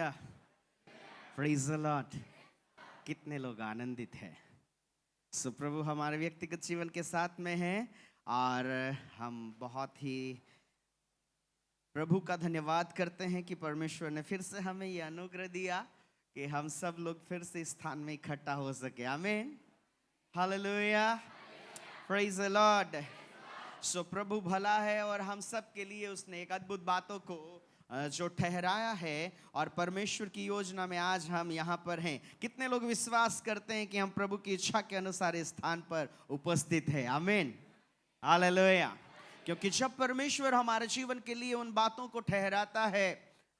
Hallelujah, praise the Lord. कितने लोग आनंदित हैं। सो प्रभु हमारे व्यक्तिगत जीवन के साथ में हैं और हम बहुत ही प्रभु का धन्यवाद करते हैं कि परमेश्वर ने फिर से हमें ये अनुग्रह दिया कि हम सब लोग फिर से इस स्थान में इकट्ठा हो सके। आमीन, हालेलुया, प्रेज द लॉर्ड। सो प्रभु भला है और हम सब के लिए उसने एक अद्भुत बातों को जो ठहराया है और परमेश्वर की योजना में आज हम यहाँ पर हैं। कितने लोग विश्वास करते हैं कि हम प्रभु की इच्छा के अनुसार इस स्थान पर उपस्थित हैं। आमीन, हालेलुया। क्योंकि जब परमेश्वर हमारे जीवन के लिए उन बातों को ठहराता है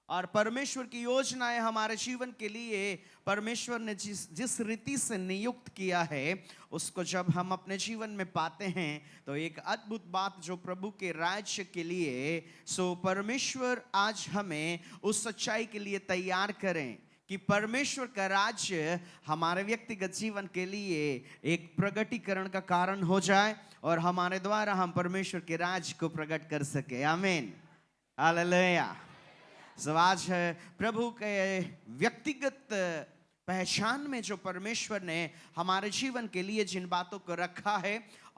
और परमेश्वर की योजनाएं हमारे जीवन के लिए परमेश्वर ने जिस रीति से नियुक्त किया है उसको जब हम अपने जीवन में पाते हैं तो एक अद्भुत बात जो प्रभु के राज्य के लिए परमेश्वर आज हमें उस सच्चाई के लिए तैयार करें कि परमेश्वर का राज्य हमारे व्यक्तिगत जीवन के लिए एक प्रगटीकरण का कारण हो जाए और हमारे द्वारा हम परमेश्वर के राज्य को प्रकट कर सके। आमीन, हालेलुया। आज प्रभु के व्यक्तिगत पहचान में जो परमेश्वर ने हमारे जीवन के लिए जिन बातों को रखा है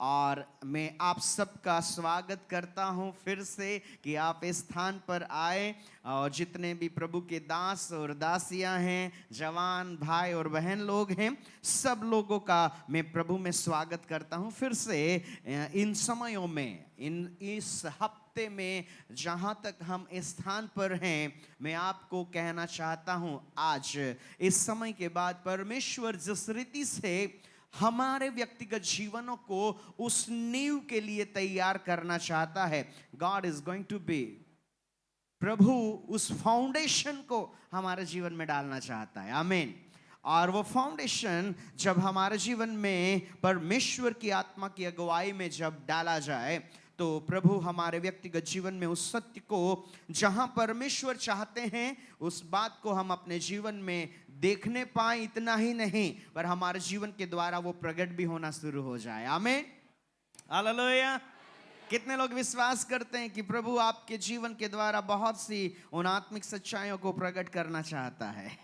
और मैं आप सबका स्वागत करता हूं फिर से कि आप इस स्थान पर आए और जितने भी प्रभु के दास और दासियां हैं, जवान भाई और बहन लोग हैं, सब लोगों का मैं प्रभु में स्वागत करता हूं फिर से इन समयों में, इस हफ्ते में जहां तक हम इस स्थान पर हैं। मैं आपको कहना चाहता हूं आज इस समय के बाद परमेश्वर जिस रीति से हमारे व्यक्तिगत जीवनों को उस नींव के लिए तैयार करना चाहता है, God is going to be, प्रभु उस फाउंडेशन को हमारे जीवन में डालना चाहता है। आमीन। और वो फाउंडेशन जब हमारे जीवन में परमेश्वर की आत्मा की अगुवाई में जब डाला जाए तो प्रभु हमारे व्यक्तिगत जीवन में उस सत्य को जहां परमेश्वर चाहते हैं उस बात को हम अपने जीवन में देखने पाए, इतना ही नहीं पर हमारे जीवन के द्वारा वो प्रकट भी होना शुरू हो जाए। आमीन, हालेलुया। कितने लोग विश्वास करते हैं कि प्रभु आपके जीवन के द्वारा बहुत सी उन आत्मिक सच्चाइयों को प्रकट करना चाहता है।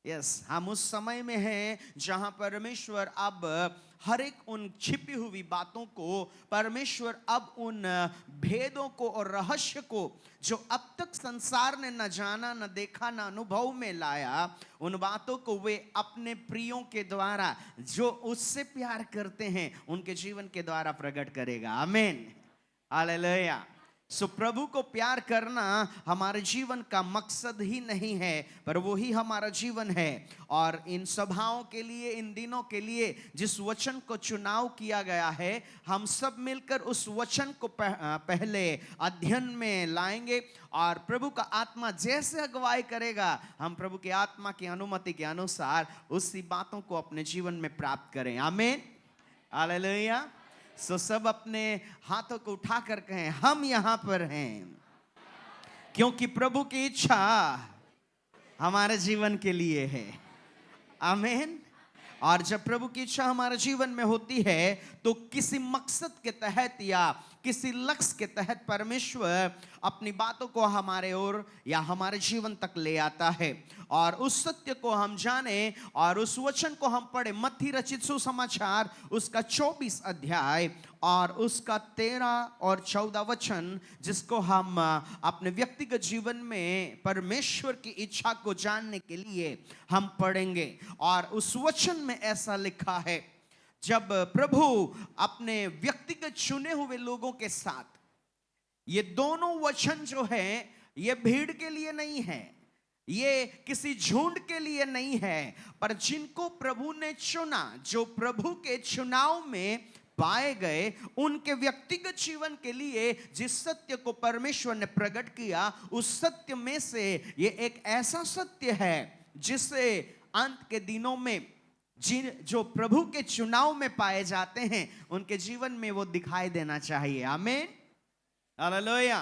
यस, हम उस समय में हैं जहां परमेश्वर अब हर एक उन छिपी हुई बातों को, परमेश्वर अब उन भेदों को और रहस्य को जो अब तक संसार ने न जाना, न देखा, न अनुभव में लाया, उन बातों को वे अपने प्रियों के द्वारा जो उससे प्यार करते हैं उनके जीवन के द्वारा प्रकट करेगा। आमीन, हालेलुया। प्रभु को प्यार करना हमारे जीवन का मकसद ही नहीं है पर वो ही हमारा जीवन है। और इन सभाओं के लिए, इन दिनों के लिए जिस वचन को चुनाव किया गया है, हम सब मिलकर उस वचन को पहले अध्ययन में लाएंगे और प्रभु का आत्मा जैसे अगुवाई करेगा हम प्रभु की आत्मा की अनुमति के अनुसार उसी बातों को अपने जीवन में प्राप्त करें। आमीन, हालेलुया। सब अपने हाथों को उठा कर कहें, हम यहां पर हैं क्योंकि प्रभु की इच्छा हमारे जीवन के लिए है। आमीन। और जब प्रभु की इच्छा हमारे जीवन में होती है तो किसी मकसद के तहत या किसी लक्ष्य के तहत परमेश्वर अपनी बातों को हमारे ओर या हमारे जीवन तक ले आता है और उस सत्य को हम जाने और उस वचन को हम पढ़े। मत्ती रचित सुसमाचार उसका 24 अध्याय और उसका 13 और 14 वचन, जिसको हम अपने व्यक्तिगत जीवन में परमेश्वर की इच्छा को जानने के लिए हम पढ़ेंगे। और उस वचन में ऐसा लिखा है, जब प्रभु अपने व्यक्तिगत चुने हुए लोगों के साथ, ये दोनों वचन जो है ये भीड़ के लिए नहीं है, ये किसी झुंड के लिए नहीं है, पर जिनको प्रभु ने चुना, जो प्रभु के चुनाव में पाए गए, उनके व्यक्तिगत जीवन के लिए जिस सत्य को परमेश्वर ने प्रकट किया, उस सत्य में से ये एक ऐसा सत्य है जिसे अंत के दिनों में जो प्रभु के चुनाव में पाए जाते हैं उनके जीवन में वो दिखाई देना चाहिए। आमीन, हालेलुया।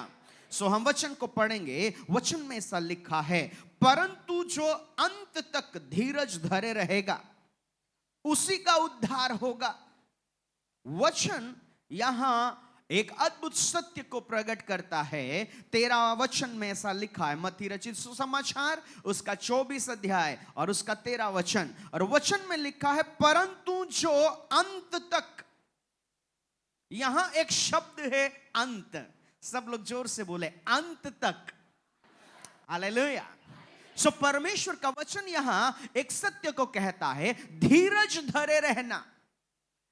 हम वचन को पढ़ेंगे। वचन में ऐसा लिखा है, परंतु जो अंत तक धीरज धरे रहेगा उसी का उद्धार होगा। वचन यहां एक अद्भुत सत्य को प्रकट करता है। 13वां वचन में ऐसा लिखा है, मत्ती रचित सुसमाचार उसका 24 अध्याय और उसका 13 वचन। और वचन में लिखा है, परंतु जो अंत तक। यहां एक शब्द है अंत। सब लोग जोर से बोले, अंत तक। हालेलुया। सो परमेश्वर का वचन यहां एक सत्य को कहता है, धीरज धरे रहना।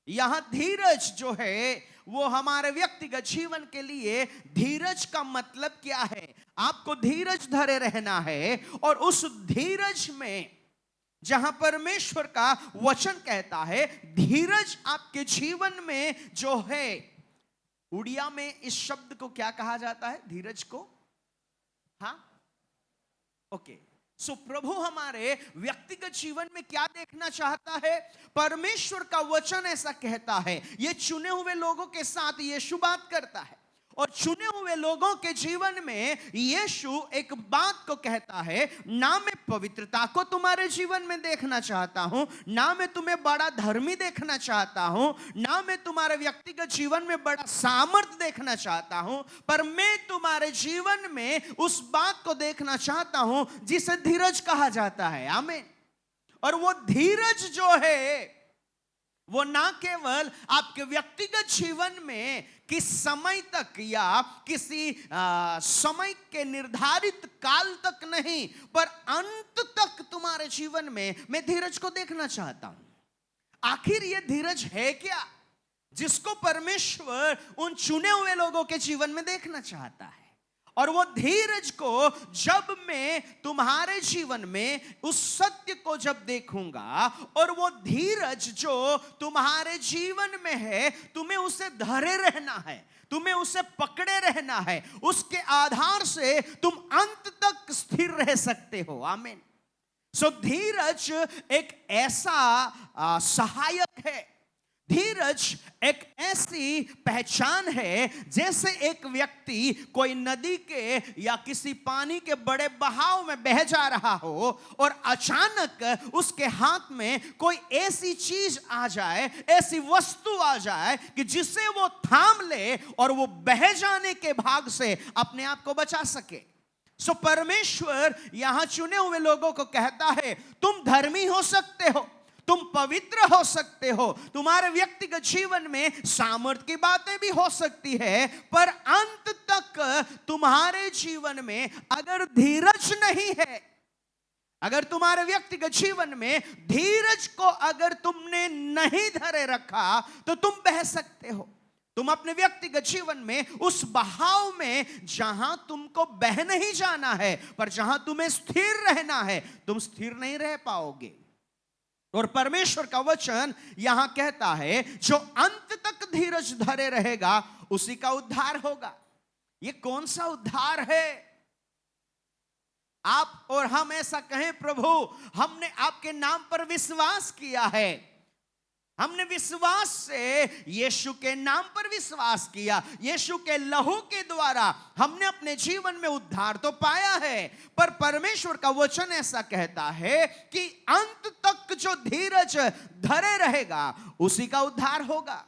यहां धीरज जो है वो हमारे व्यक्तिगत जीवन के लिए धीरज का मतलब क्या है? आपको धीरज धरे रहना है। और उस धीरज में जहां परमेश्वर का वचन कहता है धीरज आपके जीवन में जो है, उड़िया में इस शब्द को क्या कहा जाता है? धीरज को, हाँ, ओके। सो प्रभु हमारे व्यक्तिगत जीवन में क्या देखना चाहता है? परमेश्वर का वचन ऐसा कहता है, ये चुने हुए लोगों के साथ यीशु बात करता है। और चुने हुए लोगों के जीवन में यीशु एक बात को कहता है, ना मैं पवित्रता को तुम्हारे जीवन में देखना चाहता हूं, ना मैं तुम्हें बड़ा धर्मी देखना चाहता हूं, ना मैं तुम्हारे व्यक्तिगत जीवन में बड़ा सामर्थ देखना चाहता हूं, पर मैं तुम्हारे जीवन में उस बात को देखना चाहता हूं जिसे धीरज कहा जाता है। आमीन। और वो धीरज जो है वो ना केवल आपके व्यक्तिगत जीवन में किस समय तक या किसी समय के निर्धारित काल तक नहीं, पर अंत तक तुम्हारे जीवन में मैं धीरज को देखना चाहता हूं। आखिर ये धीरज है क्या जिसको परमेश्वर उन चुने हुए लोगों के जीवन में देखना चाहता है? और वो धीरज को जब मैं तुम्हारे जीवन में उस सत्य को जब देखूंगा, और वो धीरज जो तुम्हारे जीवन में है, तुम्हें उसे धरे रहना है, तुम्हें उसे पकड़े रहना है, उसके आधार से तुम अंत तक स्थिर रह सकते हो। आमीन। सो धीरज एक ऐसा सहायक है, धीरज एक ऐसी पहचान है जैसे एक व्यक्ति कोई नदी के या किसी पानी के बड़े बहाव में बह जा रहा हो और अचानक उसके हाथ में कोई ऐसी चीज आ जाए, ऐसी वस्तु आ जाए कि जिसे वो थाम ले और वो बह जाने के भाग से अपने आप को बचा सके। सो परमेश्वर यहां चुने हुए लोगों को कहता है, तुम धर्मी हो सकते हो, तुम पवित्र हो सकते हो, तुम्हारे व्यक्तिगत जीवन में सामर्थ की बातें भी हो सकती है, पर अंत तक तुम्हारे जीवन में अगर धीरज नहीं है, अगर तुम्हारे व्यक्तिगत जीवन में धीरज को अगर तुमने नहीं धरे रखा तो तुम बह सकते हो। तुम अपने व्यक्तिगत जीवन में उस बहाव में जहां तुमको बह नहीं जाना है, पर जहां तुम्हें स्थिर रहना है, तुम स्थिर नहीं रह पाओगे। और परमेश्वर का वचन यहां कहता है, जो अंत तक धीरज धरे रहेगा उसी का उद्धार होगा। ये कौन सा उद्धार है? आप और हम ऐसा कहें, प्रभु हमने आपके नाम पर विश्वास किया है, हमने विश्वास से यीशु के नाम पर विश्वास किया, यीशु के लहू के द्वारा हमने अपने जीवन में उद्धार तो पाया है, पर परमेश्वर का वचन ऐसा कहता है कि अंत तक जो धीरज धरे रहेगा उसी का उद्धार होगा।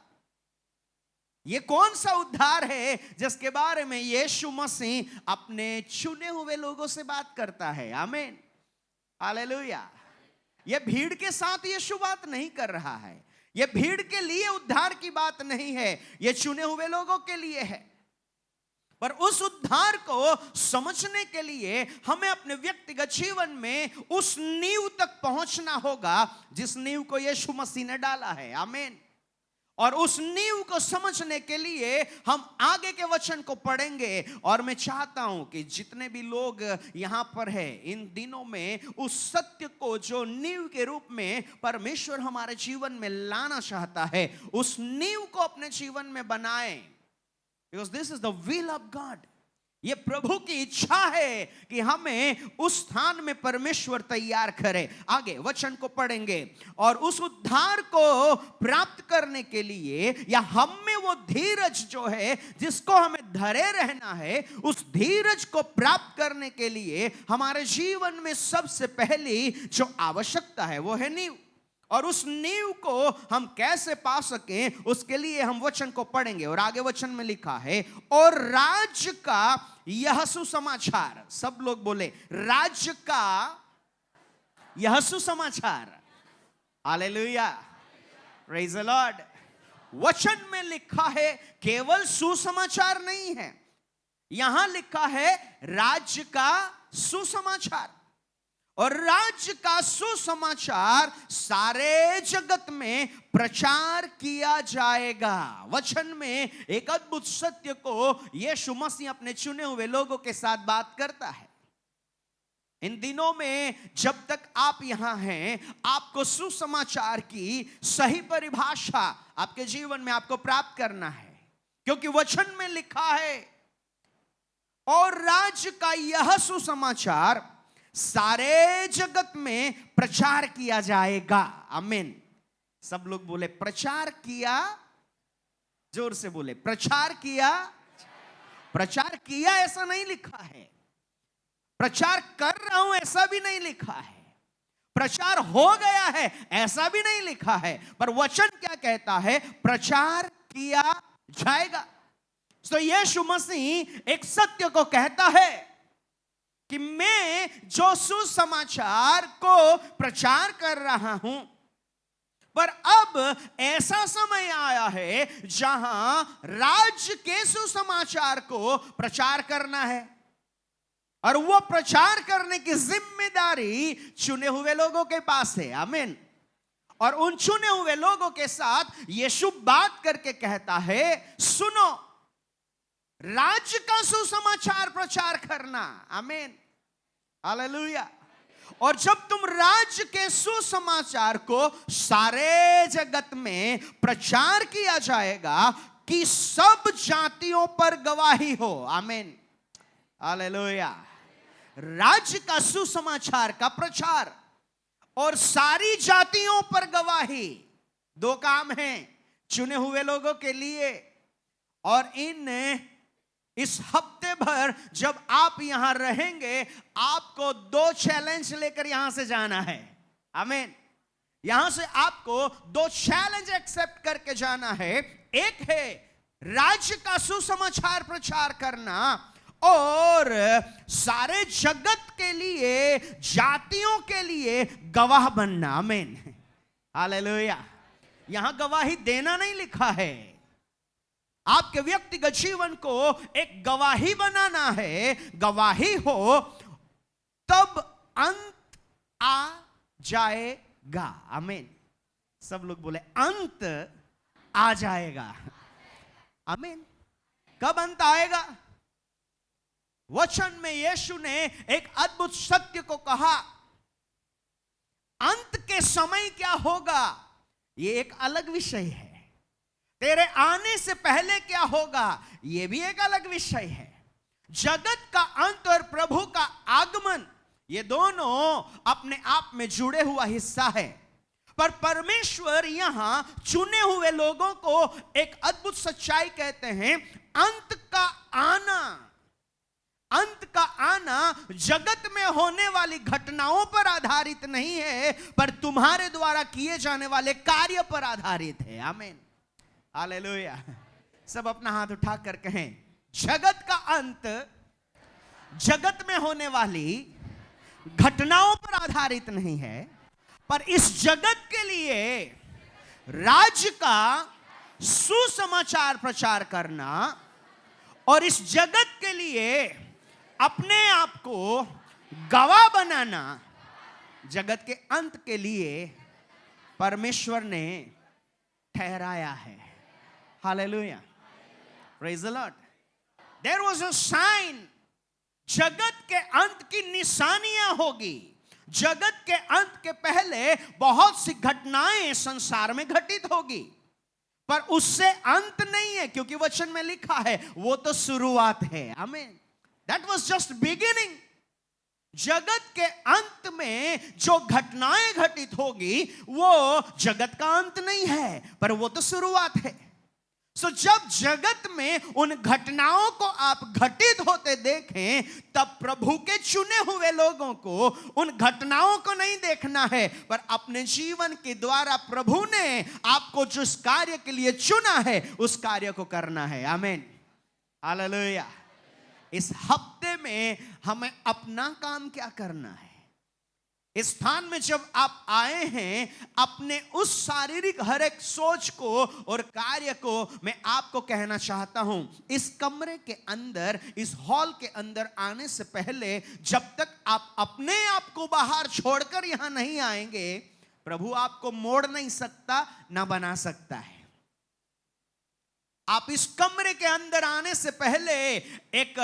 ये कौन सा उद्धार है जिसके बारे में यीशु मसीह अपने चुने हुए लोगों से बात करता है? आमीन, हालेलुया। ये भीड़ के साथ यीशु बात नहीं कर रहा है, ये भीड़ के लिए उद्धार की बात नहीं है, ये चुने हुए लोगों के लिए है। पर उस उद्धार को समझने के लिए हमें अपने व्यक्तिगत जीवन में उस नींव तक पहुंचना होगा जिस नींव को यीशु मसीह ने डाला है। आमीन। और उस नींव को समझने के लिए हम आगे के वचन को पढ़ेंगे, और मैं चाहता हूं कि जितने भी लोग यहां पर हैं इन दिनों में उस सत्य को जो नींव के रूप में परमेश्वर हमारे जीवन में लाना चाहता है, उस नींव को अपने जीवन में बनाएं, because this is the will of God. ये प्रभु की इच्छा है कि हमें उस स्थान में परमेश्वर तैयार करे। आगे वचन को पढ़ेंगे, और उस उद्धार को प्राप्त करने के लिए या हम में वो धीरज जो है जिसको हमें धरे रहना है, उस धीरज को प्राप्त करने के लिए हमारे जीवन में सबसे पहली जो आवश्यकता है वो है नींव। और उस नींव को हम कैसे पा सकें उसके लिए हम वचन को पढ़ेंगे। और आगे वचन में लिखा है, और राज्य का यह सुसमाचार, सब लोग बोले राज्य का यह सुसमाचार, हालेलुया, प्रेज द लॉर्ड। वचन में लिखा है केवल सुसमाचार नहीं है, यहां लिखा है राज्य का सुसमाचार। और राज्य का सुसमाचार सारे जगत में प्रचार किया जाएगा। वचन में एक अद्भुत सत्य को यीशु मसीह अपने चुने हुए लोगों के साथ बात करता है। इन दिनों में जब तक आप यहां हैं, आपको सुसमाचार की सही परिभाषा आपके जीवन में आपको प्राप्त करना है, क्योंकि वचन में लिखा है, और राज्य का यह सुसमाचार सारे जगत में प्रचार किया जाएगा। आमीन। सब लोग बोले प्रचार किया, जोर से बोले प्रचार किया। प्रचार किया ऐसा नहीं लिखा है, प्रचार कर रहा हूं ऐसा भी नहीं लिखा है, प्रचार हो गया है ऐसा भी नहीं लिखा है, पर वचन क्या कहता है, प्रचार किया जाएगा। तो यीशु मसीह एक सत्य को कहता है कि मैं जो सुसमाचार को प्रचार कर रहा हूं, पर अब ऐसा समय आया है जहां राज्य के सुसमाचार को प्रचार करना है, और वो प्रचार करने की जिम्मेदारी चुने हुए लोगों के पास है। आमीन। और उन चुने हुए लोगों के साथ यीशु बात करके कहता है, सुनो, राज्य का सुसमाचार प्रचार करना। आमीन, हालेलुया। और जब तुम राज्य के सुसमाचार को सारे जगत में प्रचार किया जाएगा कि सब जातियों पर गवाही हो। आमीन, हालेलुया। राज्य का सुसमाचार का प्रचार और सारी जातियों पर गवाही, दो काम हैं चुने हुए लोगों के लिए। और इस हफ्ते भर जब आप यहां रहेंगे, आपको दो चैलेंज लेकर यहां से जाना है। आमीन। यहां से आपको दो चैलेंज एक्सेप्ट करके जाना है। एक है राज्य का सुसमाचार प्रचार करना, और सारे जगत के लिए, जातियों के लिए गवाह बनना। आमीन, हालेलुया। यहां गवाही देना नहीं लिखा है, आपके व्यक्तिगत जीवन को एक गवाही बनाना है। गवाही हो तब अंत आ जाएगा। आमीन। सब लोग बोले अंत आ जाएगा। आमीन। कब अंत आएगा? वचन में यीशु ने एक अद्भुत सत्य को कहा, अंत के समय क्या होगा यह एक अलग विषय है, तेरे आने से पहले क्या होगा यह भी एक अलग विषय है। जगत का अंत और प्रभु का आगमन, ये दोनों अपने आप में जुड़े हुआ हिस्सा है। पर परमेश्वर यहां चुने हुए लोगों को एक अद्भुत सच्चाई कहते हैं, अंत का आना। अंत का आना जगत में होने वाली घटनाओं पर आधारित नहीं है, पर तुम्हारे द्वारा किए जाने वाले कार्य पर आधारित है। आमीन, हालेलुया। सब अपना हाथ उठा कर कहें, जगत का अंत जगत में होने वाली घटनाओं पर आधारित नहीं है, पर इस जगत के लिए राज्य का सुसमाचार प्रचार करना और इस जगत के लिए अपने आप को गवाह बनाना, जगत के अंत के लिए परमेश्वर ने ठहराया है। Hallelujah, praise the Lord. There was a sign, जगत के अंत की निशानियां होगी। जगत के अंत के पहले बहुत सी घटनाएं संसार में घटित होगी, पर उससे अंत नहीं है, क्योंकि वचन में लिखा है वो तो शुरुआत है। आमीन, दैट वाज जस्ट बिगिनिंग। जगत के अंत में जो घटनाएं घटित होगी वो जगत का अंत नहीं है, पर वो तो शुरुआत है। सो जब जगत में उन घटनाओं को आप घटित होते देखें, तब प्रभु के चुने हुए लोगों को उन घटनाओं को नहीं देखना है, पर अपने जीवन के द्वारा प्रभु ने आपको जिस कार्य के लिए चुना है उस कार्य को करना है। आमीन, हालेलुया। इस हफ्ते में हमें अपना काम क्या करना है? इस स्थान में जब आप आए हैं, अपने उस शारीरिक हर एक सोच को और कार्य को मैं आपको कहना चाहता हूं। इस कमरे के अंदर, इस हॉल के अंदर आने से पहले, जब तक आप अपने आप को बाहर छोड़कर यहां नहीं आएंगे, प्रभु आपको मोड़ नहीं सकता, ना बना सकता है। आप इस कमरे के अंदर आने से पहले एक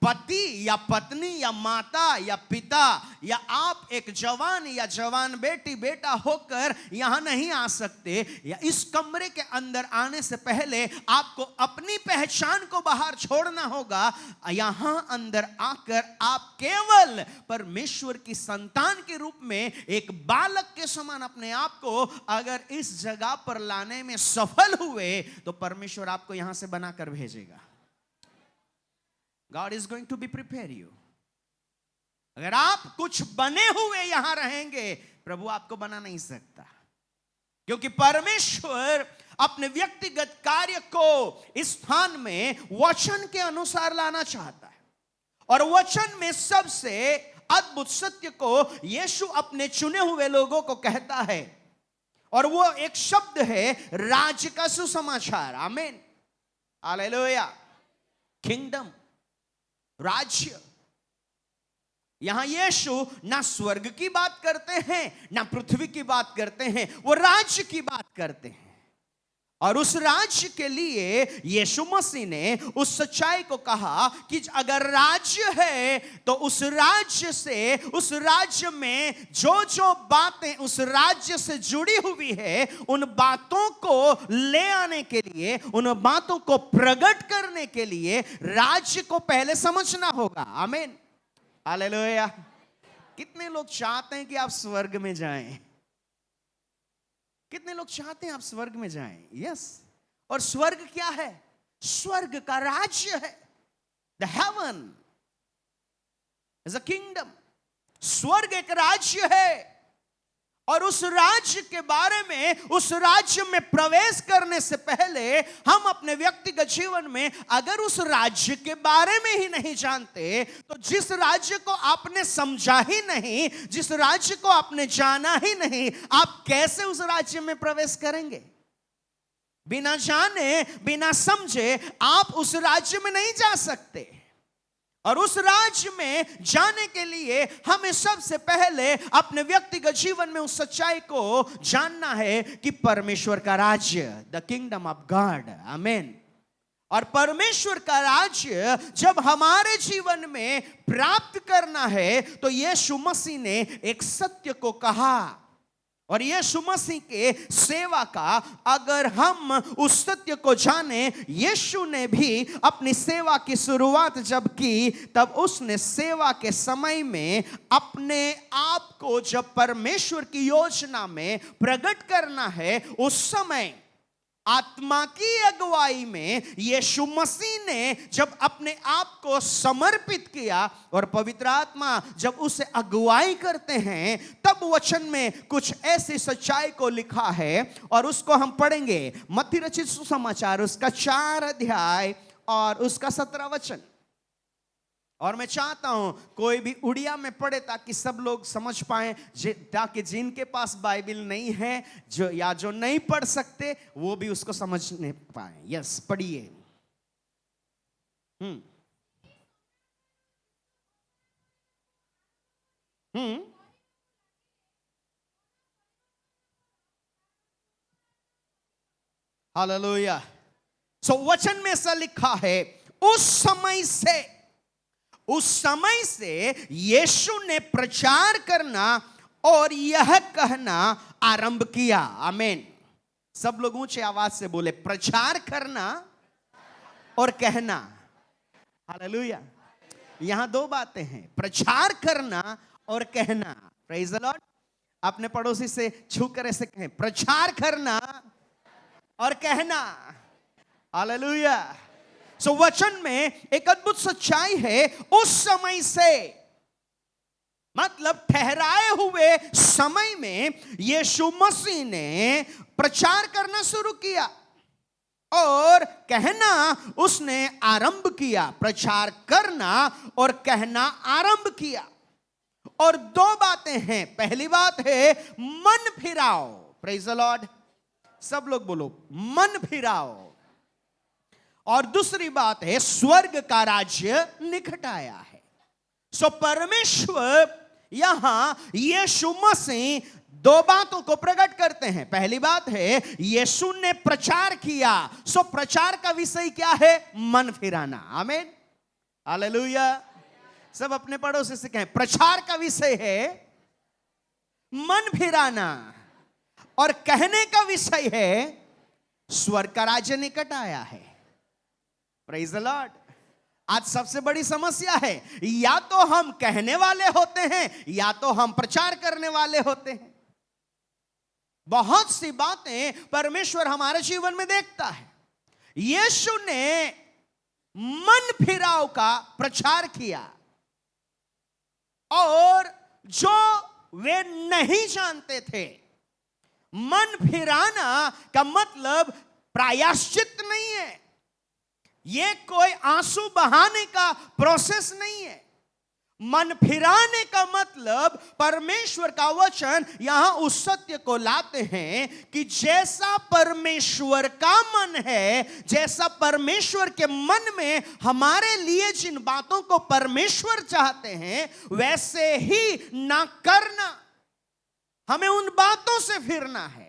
पति या पत्नी या माता या पिता या आप एक जवान या जवान बेटी बेटा होकर यहां नहीं आ सकते। या इस कमरे के अंदर आने से पहले आपको अपनी पहचान को बाहर छोड़ना होगा। यहां अंदर आकर आप केवल परमेश्वर की संतान के रूप में एक बालक के समान अपने आप को अगर इस जगह पर लाने में सफल हुए, तो परमेश्वर आपको यहां से बनाकर भेजेगा। God is going to be prepare you. अगर आप कुछ बने हुए यहां रहेंगे, प्रभु आपको बना नहीं सकता, क्योंकि परमेश्वर अपने व्यक्तिगत कार्य को इस स्थान में वचन के अनुसार लाना चाहता है। और वचन में सबसे अद्भुत सत्य को यीशु अपने चुने हुए लोगों को कहता है, और वो एक शब्द है राज्य का सुसमाचार। आमीन, हालेलुया। किंगडम, राज्य। यहां यीशु ना स्वर्ग की बात करते हैं, ना पृथ्वी की बात करते हैं, वो राज्य की बात करते हैं। और उस राज्य के लिए यीशु मसीह ने उस सच्चाई को कहा कि अगर राज्य है तो उस राज्य से, उस राज्य में जो जो बातें उस राज्य से जुड़ी हुई है, उन बातों को ले आने के लिए, उन बातों को प्रकट करने के लिए राज्य को पहले समझना होगा। आमीन, हालेलुया। कितने लोग चाहते हैं कि आप स्वर्ग में जाएं? कितने लोग चाहते हैं आप स्वर्ग में जाएं? यस। और स्वर्ग क्या है? स्वर्ग का राज्य है। The heaven is a kingdom. स्वर्ग एक राज्य है, और उस राज्य के बारे में, उस राज्य में प्रवेश करने से पहले हम अपने व्यक्तिगत जीवन में अगर उस राज्य के बारे में ही नहीं जानते, तो जिस राज्य को आपने समझा ही नहीं, जिस राज्य को आपने जाना ही नहीं, आप कैसे उस राज्य में प्रवेश करेंगे? बिना जाने, बिना समझे आप उस राज्य में नहीं जा सकते। और उस राज्य में जाने के लिए हमें सबसे पहले अपने व्यक्तिगत जीवन में उस सच्चाई को जानना है कि परमेश्वर का राज्य, द किंगडम ऑफ गॉड। आमीन। और परमेश्वर का राज्य जब हमारे जीवन में प्राप्त करना है, तो यीशु मसीह ने एक सत्य को कहा, और यीशु मसीह के सेवा का अगर हम उस सत्य को जाने, यीशु ने भी अपनी सेवा की शुरुआत जब की, तब उसने सेवा के समय में अपने आप को जब परमेश्वर की योजना में प्रकट करना है, उस समय आत्मा की अगुवाई में यीशु मसीह ने जब अपने आप को समर्पित किया, और पवित्र आत्मा जब उसे अगुवाई करते हैं, तब वचन में कुछ ऐसी सच्चाई को लिखा है, और उसको हम पढ़ेंगे। मत्ती रचित सुसमाचार उसका 4 अध्याय और उसका 17 वचन। और मैं चाहता हूं कोई भी उड़िया में पढ़े ताकि सब लोग समझ पाएं, ताकि जिनके पास बाइबल नहीं है, जो या जो नहीं पढ़ सकते, वो भी उसको समझने पाए। यस, पढ़िए। हालेलुया। सो वचन में ऐसा लिखा है, उस समय से यीशु ने प्रचार करना और यह कहना आरंभ किया। आमीन। सब लोग ऊंचे आवाज से बोले, प्रचार करना और कहना। हालेलुया। यहां 2 बातें हैं, प्रचार करना और कहना। Praise the Lord. अपने पड़ोसी से छूकर ऐसे कहें, प्रचार करना और कहना। हालेलुया। सो वचन में एक अद्भुत सच्चाई है, उस समय से मतलब ठहराए हुए समय में यीशु मसीह ने प्रचार करना शुरू किया और कहना उसने आरंभ किया, प्रचार करना और कहना आरंभ किया। और दो बातें हैं, पहली बात है मन फिराओ, प्रेज द लॉर्ड, सब लोग बोलो मन फिराओ। और दूसरी बात है स्वर्ग का राज्य निकट आया है। सो परमेश्वर यहां यीशु मसीह दो बातों को प्रकट करते हैं। पहली बात है यीशु ने प्रचार किया, सो प्रचार का विषय क्या है? मन फिराना। आमीन, हालेलुया। सब अपने पड़ोसी से कहें, प्रचार का विषय है मन फिराना और कहने का विषय है स्वर्ग का राज्य निकट आया है। Praise the Lord. आज सबसे बड़ी समस्या है, या तो हम कहने वाले होते हैं या तो हम प्रचार करने वाले होते हैं। बहुत सी बातें परमेश्वर हमारे जीवन में देखता है। यीशु ने मन फिराव का प्रचार किया और जो वे नहीं जानते थे, मन फिराना का मतलब प्रायश्चित नहीं है, यह कोई आंसू बहाने का प्रोसेस नहीं है। मन फिराने का मतलब परमेश्वर का वचन यहां उस सत्य को लाते हैं कि जैसा परमेश्वर का मन है, जैसा परमेश्वर के मन में हमारे लिए जिन बातों को परमेश्वर चाहते हैं वैसे ही ना करना, हमें उन बातों से फिरना है।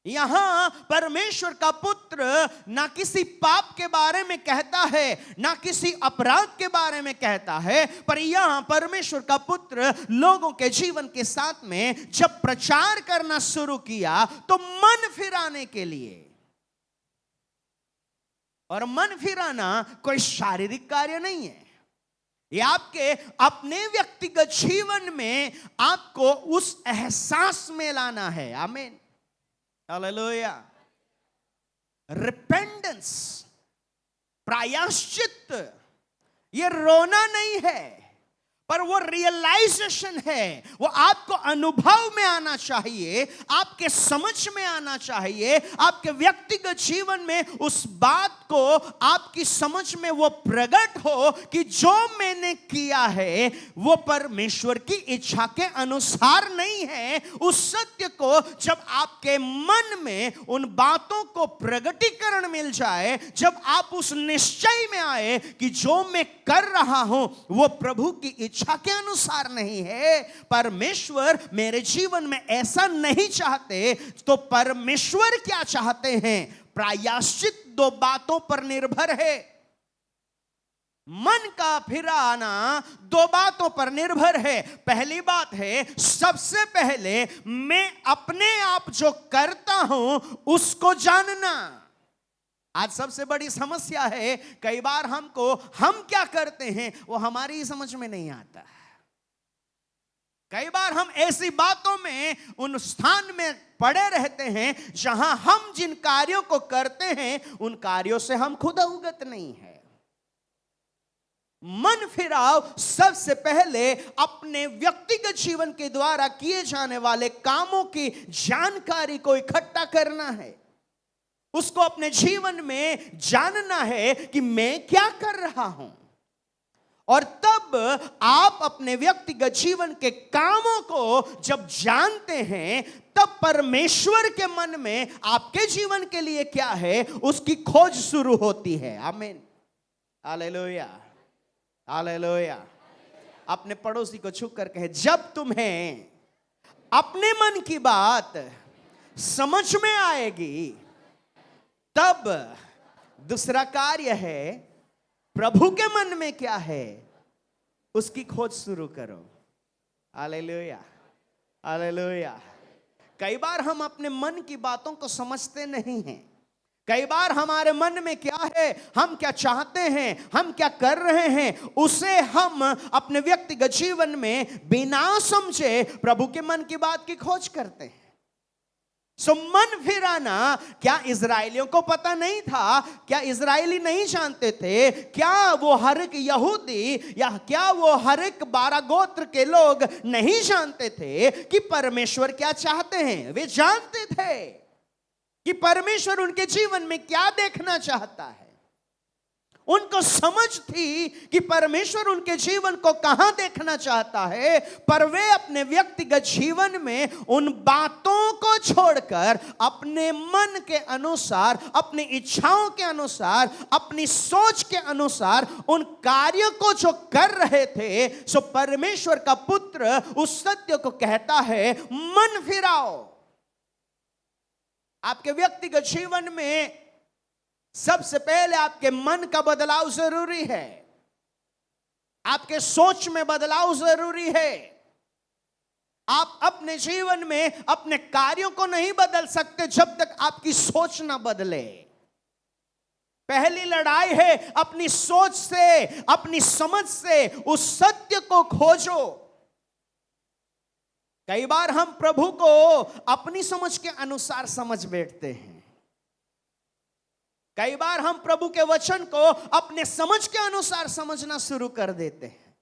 यहां परमेश्वर का पुत्र ना किसी पाप के बारे में कहता है, ना किसी अपराध के बारे में कहता है, पर यहां परमेश्वर का पुत्र लोगों के जीवन के साथ में जब प्रचार करना शुरू किया तो मन फिराने के लिए। और मन फिराना कोई शारीरिक कार्य नहीं है, ये आपके अपने व्यक्तिगत जीवन में आपको उस एहसास में लाना है। आमीन, हालेलुया। रिपेंडेंस, प्रायश्चित, ये रोना नहीं है, पर वो रियलाइजेशन है, वो आपको अनुभव में आना चाहिए, आपके समझ में आना चाहिए, आपके व्यक्तिगत जीवन में उस बात को आपकी समझ में वो प्रकट हो कि जो मैंने किया है वो परमेश्वर की इच्छा के अनुसार नहीं है। उस सत्य को जब आपके मन में उन बातों को प्रगटीकरण मिल जाए, जब आप उस निश्चय में आए कि जो मैं कर रहा हूं वो प्रभु की इच्छा के अनुसार नहीं है, परमेश्वर मेरे जीवन में ऐसा नहीं चाहते, तो परमेश्वर क्या चाहते हैं? प्रायश्चित दो बातों पर निर्भर है। मन का फिराना दो बातों पर निर्भर है। पहली बात है, सबसे पहले मैं अपने आप जो करता हूं उसको जानना। आज सबसे बड़ी समस्या है, कई बार हम क्या करते हैं वो हमारी समझ में नहीं आता। कई बार हम ऐसी बातों में उन स्थान में पड़े रहते हैं जहां हम जिन कार्यों को करते हैं उन कार्यों से हम खुद अवगत नहीं है। मन फिराव सबसे पहले अपने व्यक्तिगत जीवन के द्वारा किए जाने वाले कामों की जानकारी को इकट्ठा करना है, उसको अपने जीवन में जानना है कि मैं क्या कर रहा हूं। और तब आप अपने व्यक्तिगत जीवन के कामों को जब जानते हैं, तब परमेश्वर के मन में आपके जीवन के लिए क्या है उसकी खोज शुरू होती है। आमीन, हालेलुया, हालेलुया। अपने पड़ोसी को छू कर कहे, जब तुम्हें अपने मन की बात समझ में आएगी तब दूसरा कार्य है प्रभु के मन में क्या है उसकी खोज शुरू करो। Hallelujah, hallelujah. कई बार हम अपने मन की बातों को समझते नहीं हैं। कई बार हमारे मन में क्या है, हम क्या चाहते हैं, हम क्या कर रहे हैं, उसे हम अपने व्यक्तिगत जीवन में बिना समझे प्रभु के मन की बात की खोज करते हैं। सो मन फिराना, क्या इजराइलियों को पता नहीं था? क्या इजराइली नहीं जानते थे? क्या वो हर एक यहूदी या क्या वो हर एक 12 गोत्र के लोग नहीं जानते थे कि परमेश्वर क्या चाहते हैं? वे जानते थे कि परमेश्वर उनके जीवन में क्या देखना चाहता है। उनको समझ थी कि परमेश्वर उनके जीवन को कहां देखना चाहता है, पर वे अपने व्यक्तिगत जीवन में उन बातों को छोड़कर अपने मन के अनुसार, अपनी इच्छाओं के अनुसार, अपनी सोच के अनुसार उन कार्यों को जो कर रहे थे। सो परमेश्वर का पुत्र उस सत्य को कहता है, मन फिराओ। आपके व्यक्तिगत जीवन में सबसे पहले आपके मन का बदलाव जरूरी है, आपके सोच में बदलाव जरूरी है। आप अपने जीवन में अपने कार्यों को नहीं बदल सकते जब तक आपकी सोच ना बदले। पहली लड़ाई है अपनी सोच से, अपनी समझ से उस सत्य को खोजो। कई बार हम प्रभु को अपनी समझ के अनुसार समझ बैठते हैं। कई बार हम प्रभु के वचन को अपने समझ के अनुसार समझना शुरू कर देते हैं।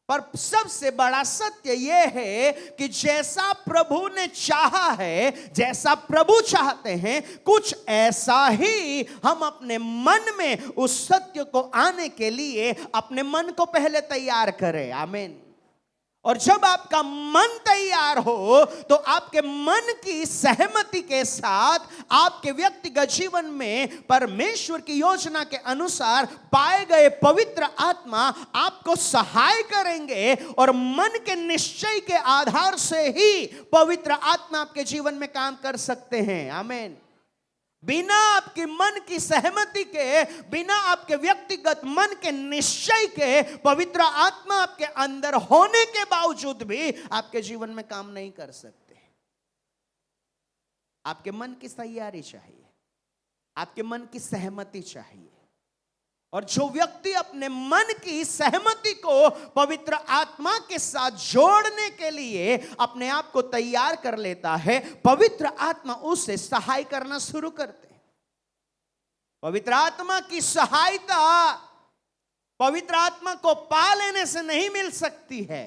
पर सबसे बड़ा सत्य यह है कि जैसा प्रभु ने चाहा है, जैसा प्रभु चाहते हैं, कुछ ऐसा ही हम अपने मन में उस सत्य को आने के लिए अपने मन को पहले तैयार करें। आमीन। और जब आपका मन तैयार हो तो आपके मन की सहमति के साथ आपके व्यक्तिगत जीवन में परमेश्वर की योजना के अनुसार पाए गए पवित्र आत्मा आपको सहाय करेंगे, और मन के निश्चय के आधार से ही पवित्र आत्मा आपके जीवन में काम कर सकते हैं। आमीन। बिना आपके मन की सहमति के, बिना आपके व्यक्तिगत मन के निश्चय के, पवित्र आत्मा आपके अंदर होने के बावजूद भी आपके जीवन में काम नहीं कर सकते। आपके मन की तैयारी चाहिए, आपके मन की सहमति चाहिए। और जो व्यक्ति अपने मन की सहमति को पवित्र आत्मा के साथ जोड़ने के लिए अपने आप को तैयार कर लेता है, पवित्र आत्मा उसे सहाय करना शुरू करते हैं। पवित्र आत्मा की सहायता पवित्र आत्मा को पा लेने से नहीं मिल सकती है,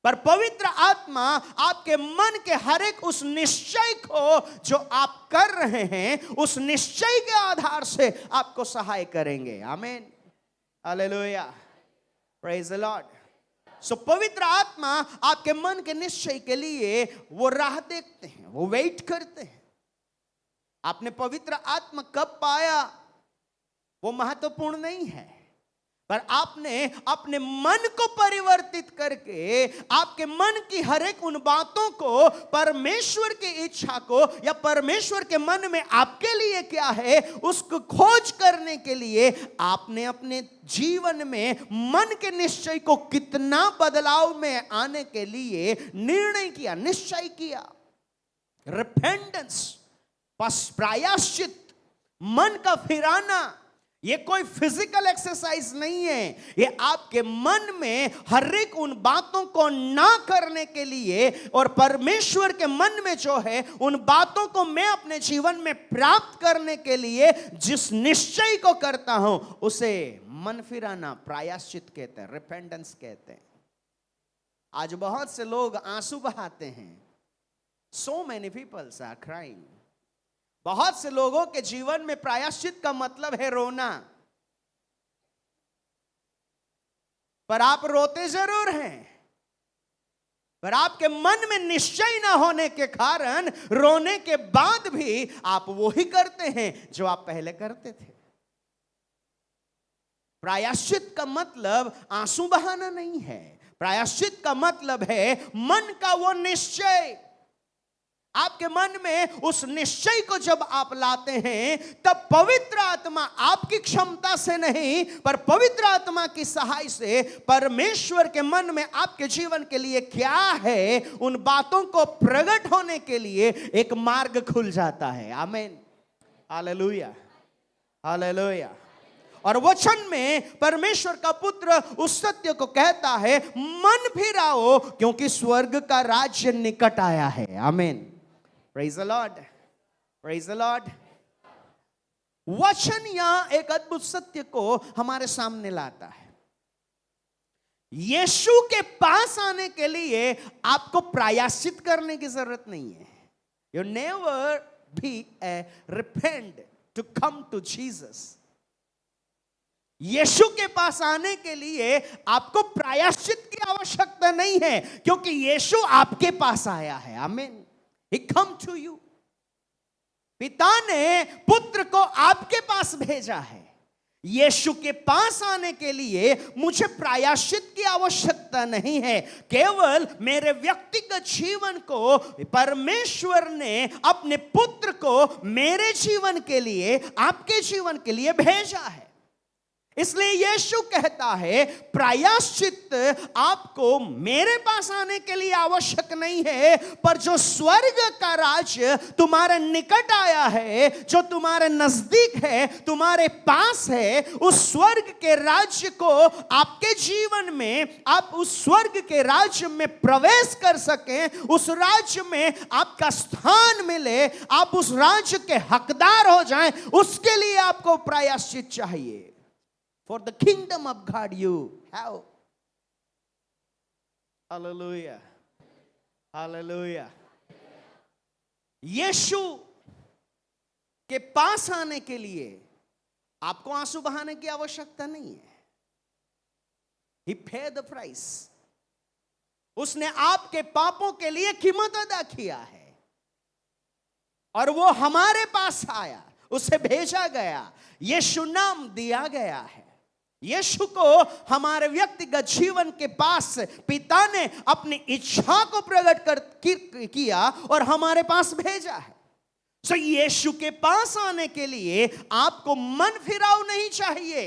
पर पवित्र आत्मा आपके मन के हर एक उस निश्चय को जो आप कर रहे हैं, उस निश्चय के आधार से आपको सहाय करेंगे। आमीन। Hallelujah. Praise the Lord. So पवित्र आत्मा आपके मन के निश्चय के लिए वो राह देखते हैं, वो वेट करते हैं। आपने पवित्र आत्मा कब पाया वो महत्वपूर्ण नहीं है, पर आपने अपने मन को परिवर्तित करके आपके मन की हर एक उन बातों को, परमेश्वर की इच्छा को या परमेश्वर के मन में आपके लिए क्या है उसको खोज करने के लिए आपने अपने जीवन में मन के निश्चय को कितना बदलाव में आने के लिए निर्णय किया, निश्चय किया। रिपेंटेंस, प्रायश्चित, मन का फिराना, ये कोई फिजिकल एक्सरसाइज नहीं है। ये आपके मन में हर एक उन बातों को ना करने के लिए और परमेश्वर के मन में जो है उन बातों को मैं अपने जीवन में प्राप्त करने के लिए जिस निश्चय को करता हूं उसे मन फिराना, प्रायश्चित कहते हैं, रिपेंटेंस कहते हैं। आज बहुत से लोग आंसू बहाते हैं। So many people are crying. बहुत से लोगों के जीवन में प्रायश्चित का मतलब है रोना, पर आप रोते जरूर हैं, पर आपके मन में निश्चय ना होने के कारण रोने के बाद भी आप वही करते हैं जो आप पहले करते थे। प्रायश्चित का मतलब आंसू बहाना नहीं है। प्रायश्चित का मतलब है मन का वो निश्चय। आपके मन में उस निश्चय को जब आप लाते हैं तब पवित्र आत्मा आपकी क्षमता से नहीं पर पवित्र आत्मा की सहाय से परमेश्वर के मन में आपके जीवन के लिए क्या है उन बातों को प्रकट होने के लिए एक मार्ग खुल जाता है। आमीन। Hallelujah, hallelujah. और वचन में परमेश्वर का पुत्र उस सत्य को कहता है, मन फिराओ क्योंकि स्वर्ग का राज्य निकट आया है। आमीन। Praise the Lord, praise the Lord. वचन यहां एक अद्भुत सत्य को हमारे सामने लाता है। यीशु के पास आने के लिए आपको प्रायश्चित करने की जरूरत नहीं है। You never be a repent to come to Jesus. Yeshu के पास आने के लिए आपको प्रायश्चित की आवश्यकता नहीं है, क्योंकि यीशु आपके पास आया है। आमीन। He come to you। पिता ने पुत्र को आपके पास भेजा है। यीशु के पास आने के लिए मुझे प्रायश्चित की आवश्यकता नहीं है, केवल मेरे व्यक्तिगत जीवन को परमेश्वर ने अपने पुत्र को मेरे जीवन के लिए, आपके जीवन के लिए भेजा है। इसलिए यीशु कहता है प्रायश्चित आपको मेरे पास आने के लिए आवश्यक नहीं है, पर जो स्वर्ग का राज्य तुम्हारे निकट आया है, जो तुम्हारे नजदीक है, तुम्हारे पास है, उस स्वर्ग के राज्य को आपके जीवन में, आप उस स्वर्ग के राज्य में प्रवेश कर सकें, उस राज्य में आपका स्थान मिले, आप उस राज्य के हकदार हो जाएं, उसके लिए आपको प्रायश्चित चाहिए। For the kingdom of God you have। Hallelujah, hallelujah। यीशु के पास आने के लिए आपको आंसू बहाने की आवश्यकता नहीं है। He paid the price। उसने आपके पापों के लिए कीमत अदा किया है, और वो हमारे पास आया, उसे भेजा गया, यीशु नाम दिया गया है। यीशु को हमारे व्यक्तिगत जीवन के पास पिता ने अपनी इच्छा को प्रकट किया और हमारे पास भेजा है। सो यीशु के पास आने के लिए आपको मन फिराव नहीं चाहिए,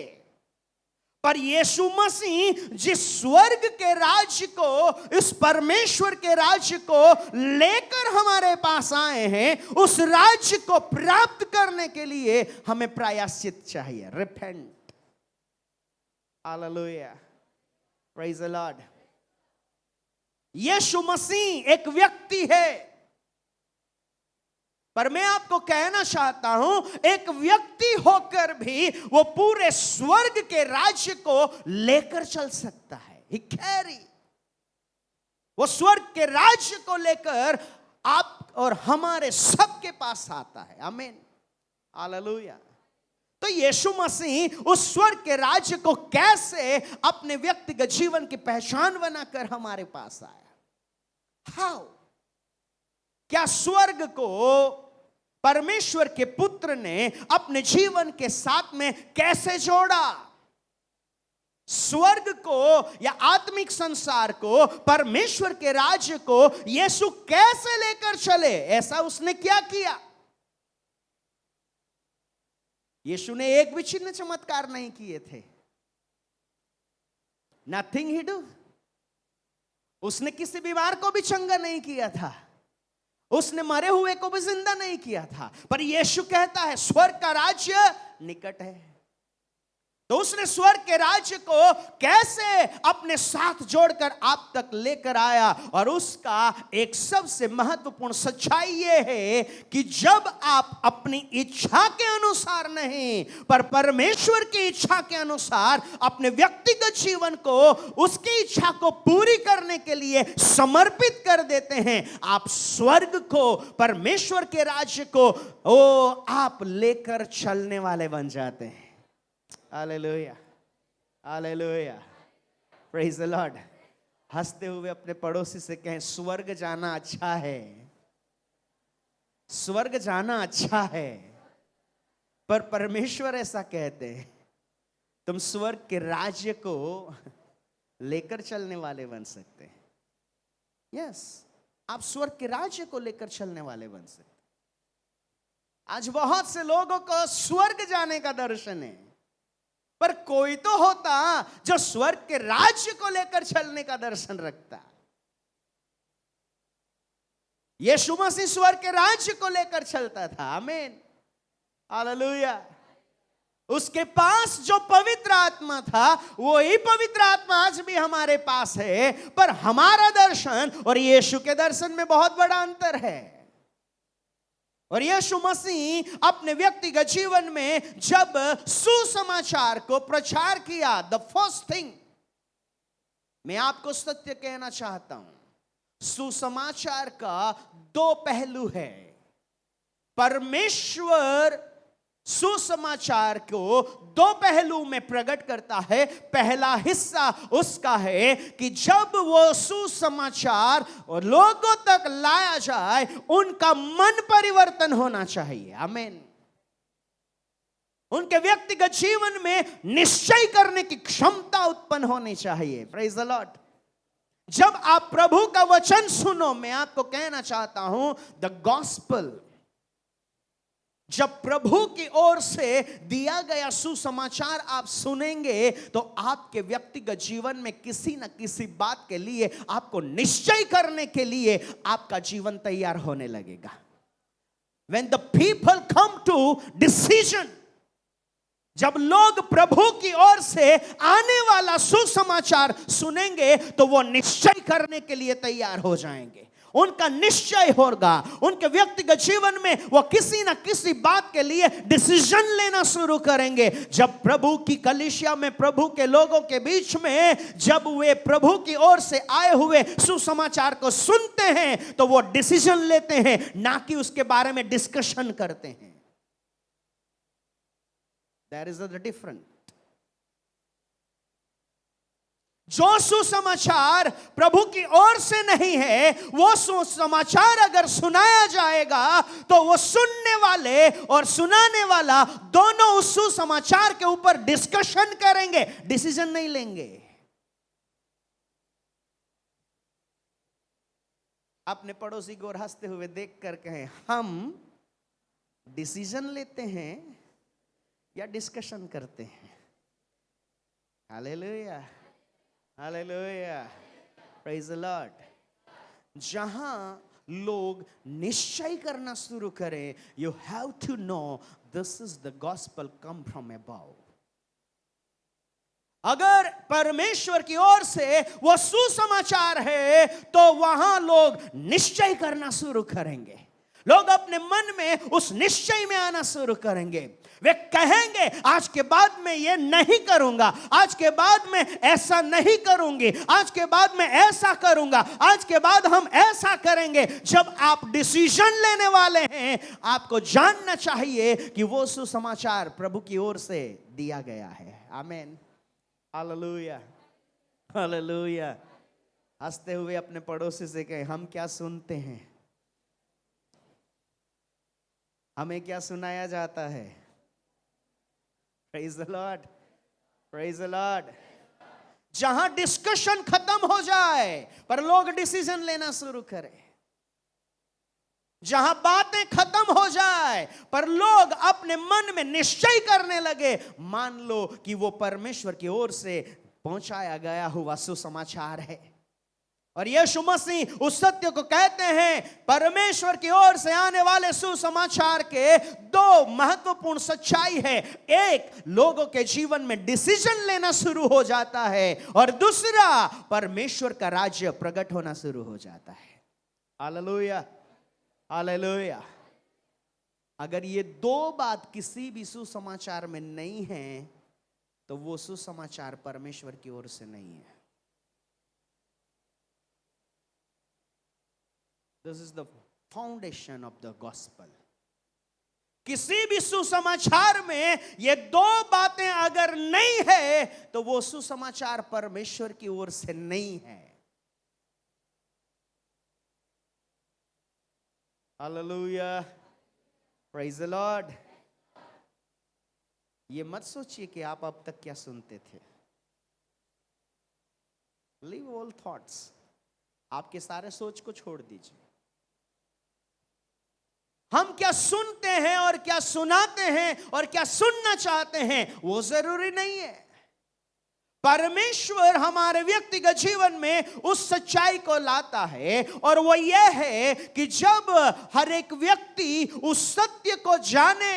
पर यीशु मसीह जिस स्वर्ग के राज्य को, इस परमेश्वर के राज्य को लेकर हमारे पास आए हैं, उस राज्य को प्राप्त करने के लिए हमें प्रायश्चित चाहिए। Repent. Hallelujah, praise the Lord. Yeshu Masih एक व्यक्ति है, पर मैं आपको कहना चाहता हूं, एक व्यक्ति होकर भी वो पूरे स्वर्ग के राज्य को लेकर चल सकता है। He carry। वो स्वर्ग के राज्य को लेकर आप और हमारे सबके पास आता है। आमीन, हालेलुया। तो यीशु मसीह उस स्वर्ग के राज्य को कैसे अपने व्यक्तिगत जीवन की पहचान बनाकर हमारे पास आया? हाउ? क्या स्वर्ग को परमेश्वर के पुत्र ने अपने जीवन के साथ में कैसे जोड़ा? स्वर्ग को या आत्मिक संसार को, परमेश्वर के राज्य को यीशु कैसे लेकर चले? ऐसा उसने क्या किया? यीशु ने एक भी चिन्ह चमत्कार नहीं किए थे। Nothing he do. उसने किसी बीमार को भी चंगा नहीं किया था, उसने मरे हुए को भी जिंदा नहीं किया था, पर यीशु कहता है स्वर्ग का राज्य निकट है। तो उसने स्वर्ग के राज्य को कैसे अपने साथ जोड़कर आप तक लेकर आया? और उसका एक सबसे महत्वपूर्ण सच्चाई यह है कि जब आप अपनी इच्छा के अनुसार नहीं, पर परमेश्वर की इच्छा के अनुसार अपने व्यक्तिगत जीवन को उसकी इच्छा को पूरी करने के लिए समर्पित कर देते हैं, आप स्वर्ग को, परमेश्वर के राज्य को आप लेकर चलने वाले बन जाते हैं। Hallelujah, hallelujah, praise the Lord. हंसते हुए अपने पड़ोसी से कहें, स्वर्ग जाना अच्छा है, स्वर्ग जाना अच्छा है, पर परमेश्वर ऐसा कहते हैं तुम स्वर्ग के राज्य को लेकर चलने वाले बन सकते हैं। यस, आप स्वर्ग के राज्य को लेकर चलने वाले बन सकते हैं। आज बहुत से लोगों को स्वर्ग जाने का दर्शन है, पर कोई तो होता जो स्वर्ग के राज्य को लेकर चलने का दर्शन रखता। यीशु मसीह स्वर्ग के राज्य को लेकर चलता था। आमीन, हालेलुया। उसके पास जो पवित्र आत्मा था, वही पवित्र आत्मा आज भी हमारे पास है, पर हमारा दर्शन और यीशु के दर्शन में बहुत बड़ा अंतर है। और यीशु मसीह अपने व्यक्तिगत जीवन में जब सुसमाचार को प्रचार किया, द फर्स्ट थिंग, मैं आपको सत्य कहना चाहता हूं, सुसमाचार का दो पहलू है। परमेश्वर सुसमाचार को दो पहलू में प्रकट करता है। पहला हिस्सा उसका है कि जब वो सुसमाचार और लोगों तक लाया जाए, उनका मन परिवर्तन होना चाहिए। आमीन। उनके व्यक्तिगत जीवन में निश्चय करने की क्षमता उत्पन्न होनी चाहिए। Praise the Lord. जब आप प्रभु का वचन सुनो, मैं आपको कहना चाहता हूं, द गॉस्पेल, जब प्रभु की ओर से दिया गया सुसमाचार आप सुनेंगे, तो आपके व्यक्तिगत जीवन में किसी न किसी बात के लिए, आपको निश्चय करने के लिए आपका जीवन तैयार होने लगेगा। When the people come to decision, जब लोग प्रभु की ओर से आने वाला सुसमाचार सुनेंगे, तो वो निश्चय करने के लिए तैयार हो जाएंगे। उनका निश्चय होगा। उनके व्यक्तिगत जीवन में वो किसी ना किसी बात के लिए डिसीजन लेना शुरू करेंगे। जब प्रभु की कलीसिया में, प्रभु के लोगों के बीच में, जब वे प्रभु की ओर से आए हुए सुसमाचार को सुनते हैं, तो वो डिसीजन लेते हैं, ना कि उसके बारे में डिस्कशन करते हैं। There is a difference. जो सुसमाचार प्रभु की ओर से नहीं है, वो सुसमाचार अगर सुनाया जाएगा, तो वो सुनने वाले और सुनाने वाला दोनों उस सुसमाचार के ऊपर डिस्कशन करेंगे, डिसीजन नहीं लेंगे। अपने पड़ोसी को हंसते हुए देख कर कहें, हम डिसीजन लेते हैं या डिस्कशन करते हैं? Hallelujah, hallelujah, praise the Lord. जहां लोग निश्चय करना शुरू करें, you have to know this is the gospel come from above. अगर परमेश्वर की ओर से वो सुसमाचार है, तो वहां लोग निश्चय करना शुरू करेंगे। लोग अपने मन में उस निश्चय में आना शुरू करेंगे। वे कहेंगे, आज के बाद मैं ये नहीं करूंगा, आज के बाद मैं ऐसा नहीं करूंगी, आज के बाद मैं ऐसा करूंगा, आज के बाद हम ऐसा करेंगे। जब आप डिसीजन लेने वाले हैं, आपको जानना चाहिए कि वो सुसमाचार प्रभु की ओर से दिया गया है। आमीन, हालेलुया, हालेलुया। हंसते हुए अपने पड़ोसी से कहें, हम क्या सुनते हैं? हमें क्या सुनाया जाता है? Praise the Lord, praise the Lord. जहां डिस्कशन खत्म हो जाए पर लोग डिसीजन लेना शुरू करें, जहां बातें खत्म हो जाए पर लोग अपने मन में निश्चय करने लगे, मान लो कि वो परमेश्वर की ओर से पहुंचाया गया हुआ सुसमाचार है। और यीशु मसीह उस सत्य को कहते हैं, परमेश्वर की ओर से आने वाले सुसमाचार के दो महत्वपूर्ण सच्चाई है। एक, लोगों के जीवन में डिसीजन लेना शुरू हो जाता है, और दूसरा, परमेश्वर का राज्य प्रकट होना शुरू हो जाता है। Hallelujah, hallelujah. अगर ये दो बात किसी भी सुसमाचार में नहीं है, तो वो सुसमाचार परमेश्वर की ओर से नहीं है। This is the foundation of the gospel. किसी भी सुसमाचार में ये दो बातें अगर नहीं है, तो वो सुसमाचार परमेश्वर की ओर से नहीं है। Hallelujah, praise the Lord. ये मत सोचिए कि आप अब तक क्या सुनते थे। Leave all thoughts. आपके सारे सोच को छोड़ दीजिए। हम क्या सुनते हैं और क्या सुनाते हैं और क्या सुनना चाहते हैं, वो जरूरी नहीं है। परमेश्वर हमारे व्यक्तिगत जीवन में उस सच्चाई को लाता है, और वो ये है कि जब हर एक व्यक्ति उस सत्य को जाने,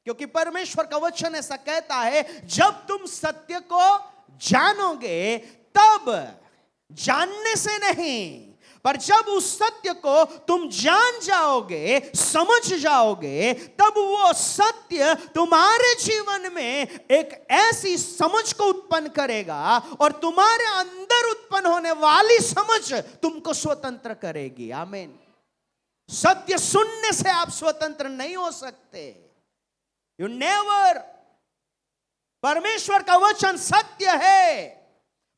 क्योंकि परमेश्वर का वचन ऐसा कहता है, जब तुम सत्य को जानोगे, तब जानने से नहीं पर जब उस सत्य को तुम जान जाओगे, समझ जाओगे, तब वो सत्य तुम्हारे जीवन में एक ऐसी समझ को उत्पन्न करेगा और तुम्हारे अंदर उत्पन्न होने वाली समझ तुमको स्वतंत्र करेगी। आमीन। सत्य सुनने से आप स्वतंत्र नहीं हो सकते। You never. परमेश्वर का वचन सत्य है,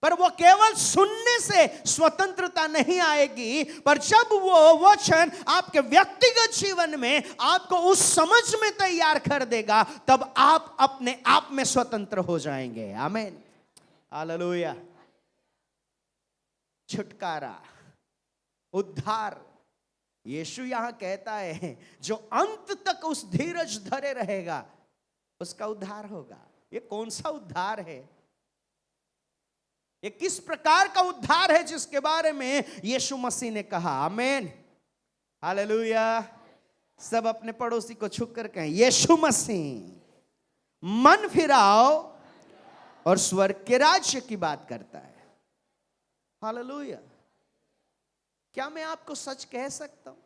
पर वो केवल सुनने से स्वतंत्रता नहीं आएगी, पर जब वो वचन आपके व्यक्तिगत जीवन में आपको उस समझ में तैयार कर देगा, तब आप अपने आप में स्वतंत्र हो जाएंगे। आमीन। हालेलुया। छुटकारा, उद्धार, यीशु यहां कहता है जो अंत तक उस धीरज धरे रहेगा उसका उद्धार होगा। ये कौन सा उद्धार है? ये किस प्रकार का उद्धार है जिसके बारे में यीशु मसीह ने कहा? आमीन। हालेलुया। सब अपने पड़ोसी को छू कर कहें, यीशु मसीह मन फिराओ और स्वर्ग के राज्य की बात करता है। हालेलुया। क्या मैं आपको सच कह सकता हूं?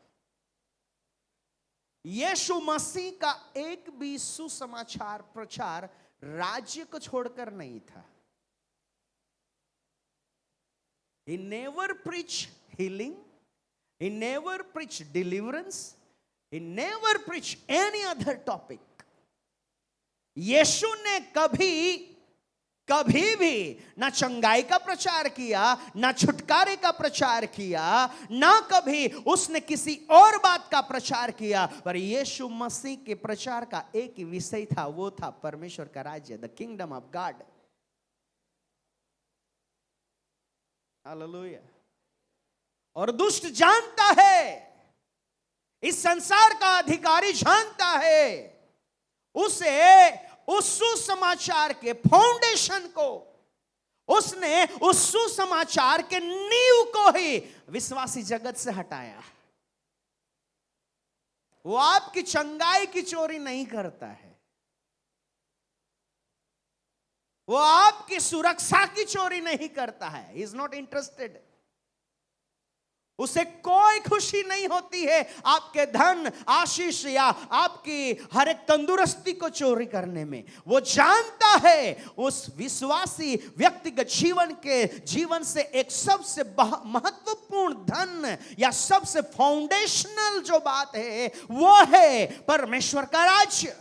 यीशु मसीह का एक भी सुसमाचार प्रचार राज्य को छोड़कर नहीं था। He never preached healing. He never preached deliverance. He never preached any other topic. यीशु ने कभी भी ना चंगाई का प्रचार किया, ना छुटकारे का प्रचार किया, ना कभी उसने किसी और बात का प्रचार किया, पर यीशु मसीह के प्रचार का एक ही विषय था, वो था परमेश्वर का राज्य, the kingdom of God. Hallelujah. और दुष्ट जानता है, इस संसार का अधिकारी जानता है, उसे उस सुसमाचार के फाउंडेशन को, उसने उस सुसमाचार के नींव को ही विश्वासी जगत से हटाया। वो आपकी चंगाई की चोरी नहीं करता है, वो आपकी सुरक्षा की चोरी नहीं करता है। He is not interested. उसे कोई खुशी नहीं होती है आपके धन, आशीष या आपकी हर एक तंदुरुस्ती को चोरी करने में। वो जानता है उस विश्वासी व्यक्तिगत जीवन से एक सबसे महत्वपूर्ण धन या सबसे फाउंडेशनल जो बात है वो है परमेश्वर का राज्य।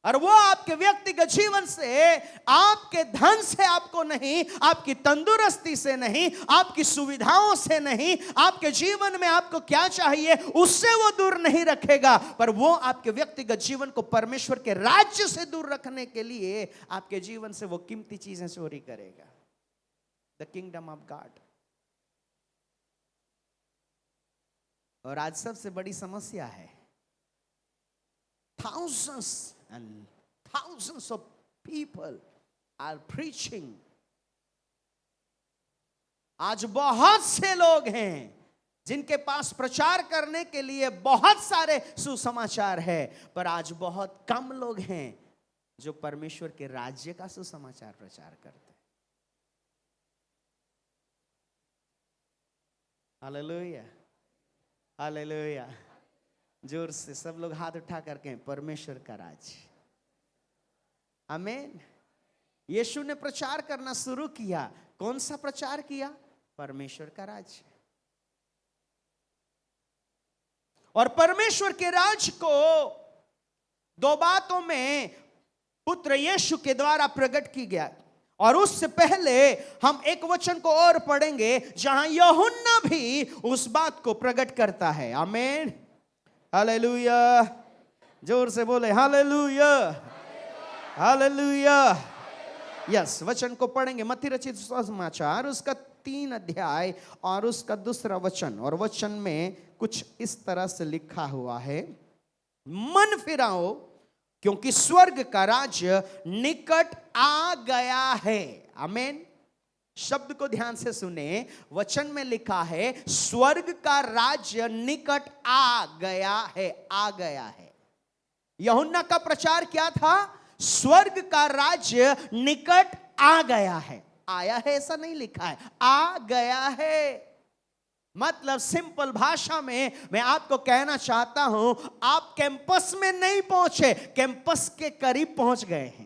और वो आपके व्यक्तिगत जीवन से, आपके धन से आपको नहीं, आपकी तंदुरुस्ती से नहीं, आपकी सुविधाओं से नहीं, आपके जीवन में आपको क्या चाहिए उससे वो दूर नहीं रखेगा, पर वो आपके व्यक्तिगत जीवन को परमेश्वर के राज्य से दूर रखने के लिए आपके जीवन से वो कीमती चीजें चोरी करेगा। The kingdom of God. और आज सबसे बड़ी समस्या है, thousands and thousands of people are preaching. आज बहुत से लोग हैं जिनके पास प्रचार करने के लिए बहुत सारे सुसमाचार है, पर आज बहुत कम लोग हैं जो परमेश्वर के राज्य का सुसमाचार प्रचार करते हैं। हालेलुया। हालेलुया। जोर से सब लोग हाथ उठा करके परमेश्वर का राज। आमीन। यीशु ने प्रचार करना शुरू किया। कौन सा प्रचार किया? परमेश्वर का राज। और परमेश्वर के राज को दो बातों में पुत्र यीशु के द्वारा प्रकट की गया। और उससे पहले हम एक वचन को और पढ़ेंगे जहां यूहन्ना भी उस बात को प्रकट करता है। आमीन। हालेलुया। जोर से बोले हालेलुया। हालेलुया। यस, वचन को पढ़ेंगे। मत्ती रचित सुसमाचार उसका 3 अध्याय और उसका 2 वचन। और वचन में कुछ इस तरह से लिखा हुआ है, मन फिराओ क्योंकि स्वर्ग का राज्य निकट आ गया है। आमीन। शब्द को ध्यान से सुने। वचन में लिखा है स्वर्ग का राज्य निकट आ गया है। आ गया है। यूहन्ना का प्रचार क्या था? स्वर्ग का राज्य निकट आ गया है। आया है ऐसा नहीं लिखा है, आ गया है। मतलब सिंपल भाषा में मैं आपको कहना चाहता हूं, आप कैंपस में नहीं पहुंचे, कैंपस के करीब पहुंच गए हैं।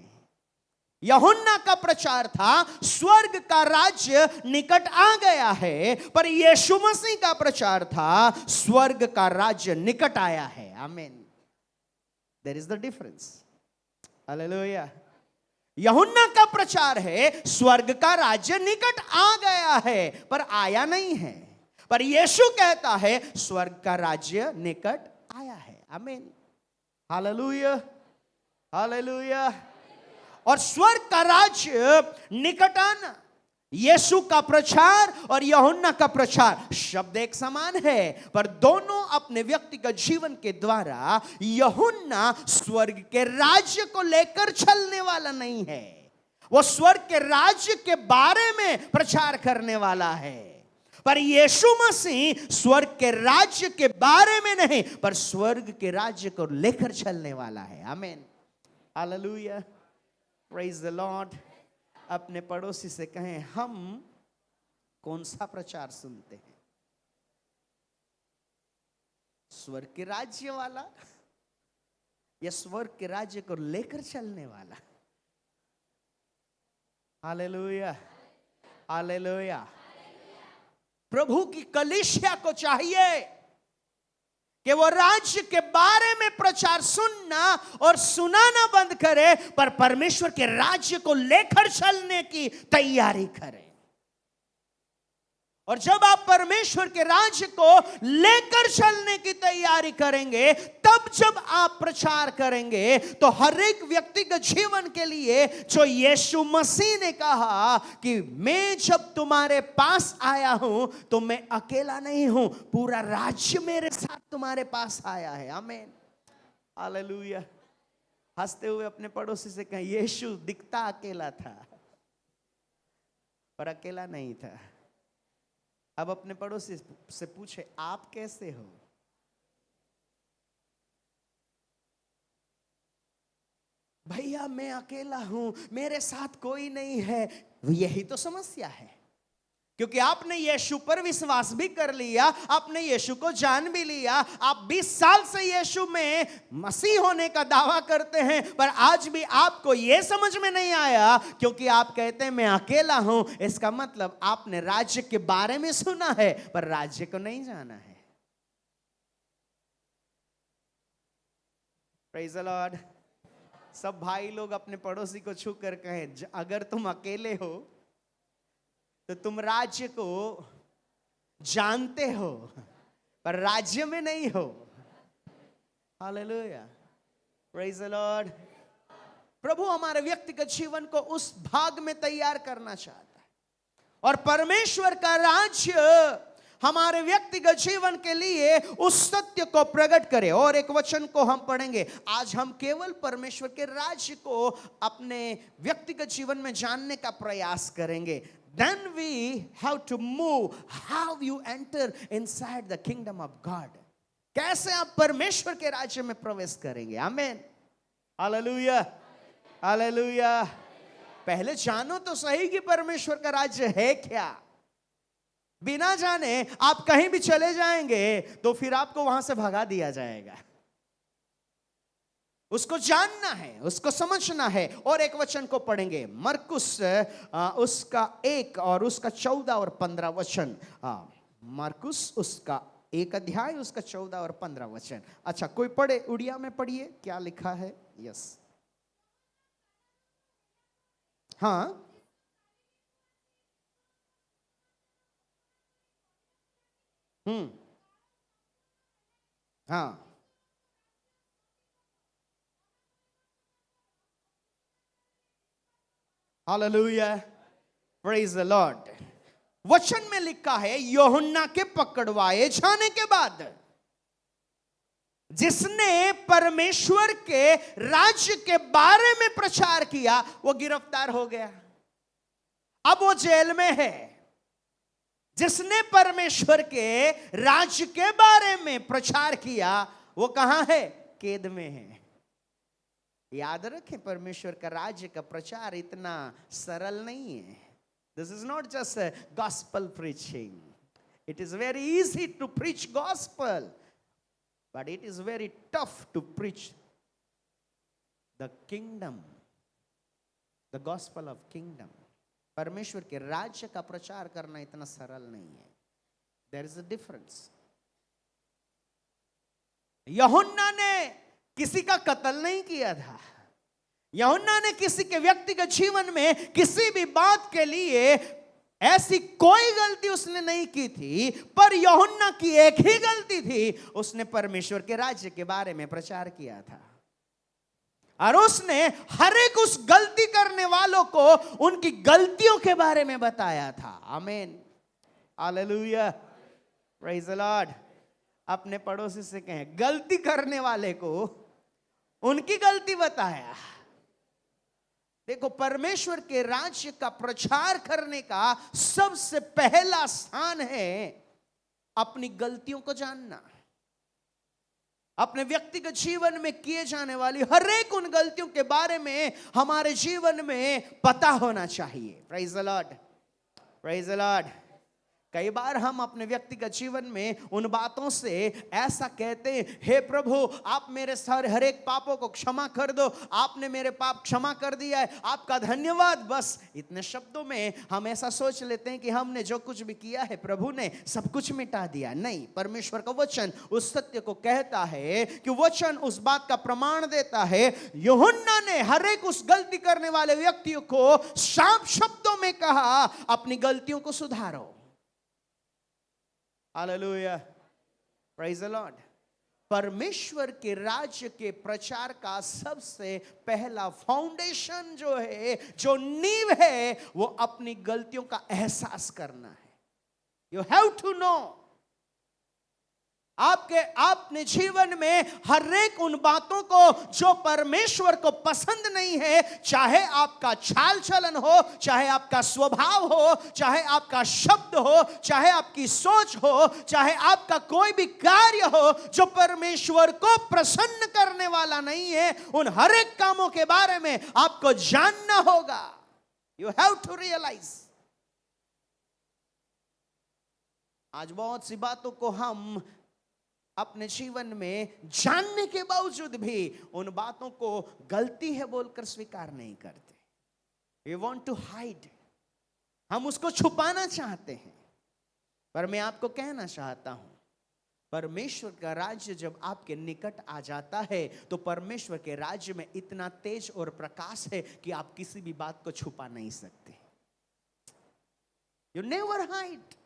यूहन्ना का प्रचार था स्वर्ग का राज्य निकट आ गया है, पर यीशु मसीह का प्रचार था स्वर्ग का राज्य निकट आया है। Amen. There is the difference. Hallelujah. यूहन्ना का प्रचार है स्वर्ग का राज्य निकट आ गया है, पर आया नहीं है। पर यीशु कहता है स्वर्ग का राज्य निकट आया है। आमीन। Hallelujah, hallelujah. और स्वर्ग का राज्य निकट आना, यीशु का प्रचार और यूहन्ना का प्रचार शब्द एक समान है, पर दोनों अपने व्यक्तिगत जीवन के द्वारा, यूहन्ना स्वर्ग के राज्य को लेकर चलने वाला नहीं है, वो स्वर्ग के राज्य के बारे में प्रचार करने वाला है। पर यीशु मसीह स्वर्ग के राज्य के बारे में नहीं, पर स्वर्ग के राज्य को लेकर चलने वाला है। आमीन। Hallelujah, praise the Lord. अपने पड़ोसी से कहें, हम कौन सा प्रचार सुनते हैं? स्वर्ग के राज्य वाला या स्वर्ग के राज्य को लेकर चलने वाला? Hallelujah, hallelujah. प्रभु की कलीसिया को चाहिए कि वो राज्य के बारे में प्रचार सुनना और सुनाना बंद करे, पर परमेश्वर के राज्य को लेकर चलने की तैयारी करें। और जब आप परमेश्वर के राज्य को लेकर चलने की तैयारी करेंगे, तब जब आप प्रचार करेंगे, तो हर एक व्यक्तिगत जीवन के लिए जो यीशु मसीह ने कहा कि मैं जब तुम्हारे पास आया हूं तो मैं अकेला नहीं हूं, पूरा राज्य मेरे साथ तुम्हारे पास आया है। आमीन। हालेलुया। हंसते हुए अपने पड़ोसी से कहें, यीशु दिखता अकेला था पर अकेला नहीं था। अब अपने पड़ोसी से पूछे, आप कैसे हो? भैया मैं अकेला हूं, मेरे साथ कोई नहीं है। यही तो समस्या है, क्योंकि आपने यीशु पर विश्वास भी कर लिया, आपने यीशु को जान भी लिया, आप 20 साल से यीशु में मसीह होने का दावा करते हैं, पर आज भी आपको यह समझ में नहीं आया, क्योंकि आप कहते हैं मैं अकेला हूं। इसका मतलब आपने राज्य के बारे में सुना है, पर राज्य को नहीं जाना है। Praise the Lord. सब भाई लोग अपने पड़ोसी को छू कर कहें, अगर तुम अकेले हो तो तुम राज्य को जानते हो, पर राज्य में नहीं हो। Hallelujah, praise the Lord. प्रभु हमारे व्यक्तिगत जीवन को उस भाग में तैयार करना चाहता है, और परमेश्वर का राज्य हमारे व्यक्तिगत जीवन के लिए उस सत्य को प्रकट करे। और एक वचन को हम पढ़ेंगे। आज हम केवल परमेश्वर के राज्य को अपने व्यक्तिगत जीवन में जानने का प्रयास करेंगे। Then we have to move how you enter inside the kingdom of God. कैसे आप परमेश्वर के राज्य में प्रवेश करेंगे? आमीन। Hallelujah, hallelujah. पहले जानो तो सही कि परमेश्वर का राज्य है क्या। बिना जाने आप कहीं भी चले जाएंगे तो फिर आपको वहां से भगा दिया जाएगा। उसको जानना है, उसको समझना है। और एक वचन को पढ़ेंगे, मरकुस उसका 1 और उसका 14 और 15 वचन। मरकुस उसका 1 अध्याय, उसका 14 और 15 वचन। अच्छा, कोई पढ़े, उड़िया में पढ़िए, क्या लिखा है। यस, हाँ। हाँ, हालेलुया, प्रेज द लॉर्ड। वचन में लिखा है, यूहन्ना के पकड़वाए जाने के बाद जिसने परमेश्वर के राज्य के बारे में प्रचार किया, वो गिरफ्तार हो गया। अब वो जेल में है। जिसने परमेश्वर के राज्य के बारे में प्रचार किया, वो कहां है? कैद में है। याद रखें, परमेश्वर का राज्य का प्रचार इतना सरल नहीं है। This is not just gospel preaching, It is very easy to preach gospel, but it is very tough to preach the kingdom, the gospel of kingdom. परमेश्वर के राज्य का प्रचार करना इतना सरल नहीं है. There is a difference. यूहन्ना ने किसी का कत्ल नहीं किया था. यूहन्ना ने किसी के व्यक्तिगत जीवन में किसी भी बात के लिए ऐसी कोई गलती उसने नहीं की थी, पर यूहन्ना की एक ही गलती थी, उसने परमेश्वर के राज्य के बारे में प्रचार किया था. और उसने हर एक उस गलती करने वालों को उनकी गलतियों के बारे में बताया था. आमीन, हालेलुया, प्रेज द लॉर्ड. अपने पड़ोसी से कहें, गलती करने वाले को उनकी गलती बताया. देखो, परमेश्वर के राज्य का प्रचार करने का सबसे पहला स्थान है अपनी गलतियों को जानना. अपने व्यक्तिगत जीवन में किए जाने वाली हर एक उन गलतियों के बारे में हमारे जीवन में पता होना चाहिए. Praise the Lord, praise the Lord. कई बार हम अपने व्यक्तिगत जीवन में उन बातों से ऐसा कहते हैं, हे प्रभु आप मेरे सारे हर एक पापों को क्षमा कर दो, आपने मेरे पाप क्षमा कर दिया है, आपका धन्यवाद. बस इतने शब्दों में हम ऐसा सोच लेते हैं कि हमने जो कुछ भी किया है प्रभु ने सब कुछ मिटा दिया. नहीं, परमेश्वर का वचन उस सत्य को कहता है कि वचन उस बात का प्रमाण देता है. यूहन्ना ने हर एक उस गलती करने वाले व्यक्तियों को साफ शब्दों में कहा, अपनी गलतियों को सुधारो. Hallelujah, praise the Lord. परमेश्वर के राज्य के प्रचार का सबसे पहला फाउंडेशन जो है, जो नींव है, वो अपनी गलतियों का एहसास करना है. You have to know. आपने जीवन में हर एक उन बातों को जो परमेश्वर को पसंद नहीं है, चाहे आपका चाल चलन हो, चाहे आपका स्वभाव हो, चाहे आपका शब्द हो, चाहे आपकी सोच हो, चाहे आपका कोई भी कार्य हो जो परमेश्वर को प्रसन्न करने वाला नहीं है, उन हर एक कामों के बारे में आपको जानना होगा. You have to realise. आज बहुत सी बातों को हम अपने जीवन में जानने के बावजूद भी उन बातों को गलती है बोलकर स्वीकार नहीं करते. We want to hide. हम उसको छुपाना चाहते हैं. पर मैं आपको कहना चाहता हूं, परमेश्वर का राज्य जब आपके निकट आ जाता है तो परमेश्वर के राज्य में इतना तेज और प्रकाश है कि आप किसी भी बात को छुपा नहीं सकते. You never hide.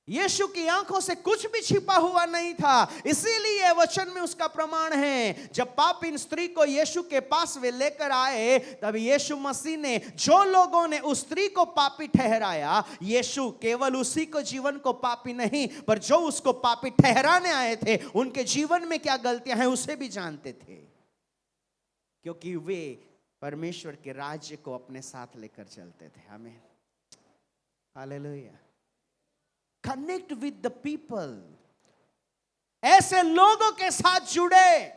यीशु की आंखों से कुछ भी छिपा हुआ नहीं था, इसीलिए वचन में उसका प्रमाण है. जब पापी स्त्री को यीशु के पास वे लेकर आए, तब यीशु मसीह ने जो लोगों ने उस स्त्री को पापी ठहराया, यीशु केवल उसी को जीवन को पापी नहीं, पर जो उसको पापी ठहराने आए थे उनके जीवन में क्या गलतियां हैं उसे भी जानते थे, क्योंकि वे परमेश्वर के राज्य को अपने साथ लेकर चलते थे. आमीन, hallelujah. Connect with the people. ऐसे लोगों के साथ जुड़े,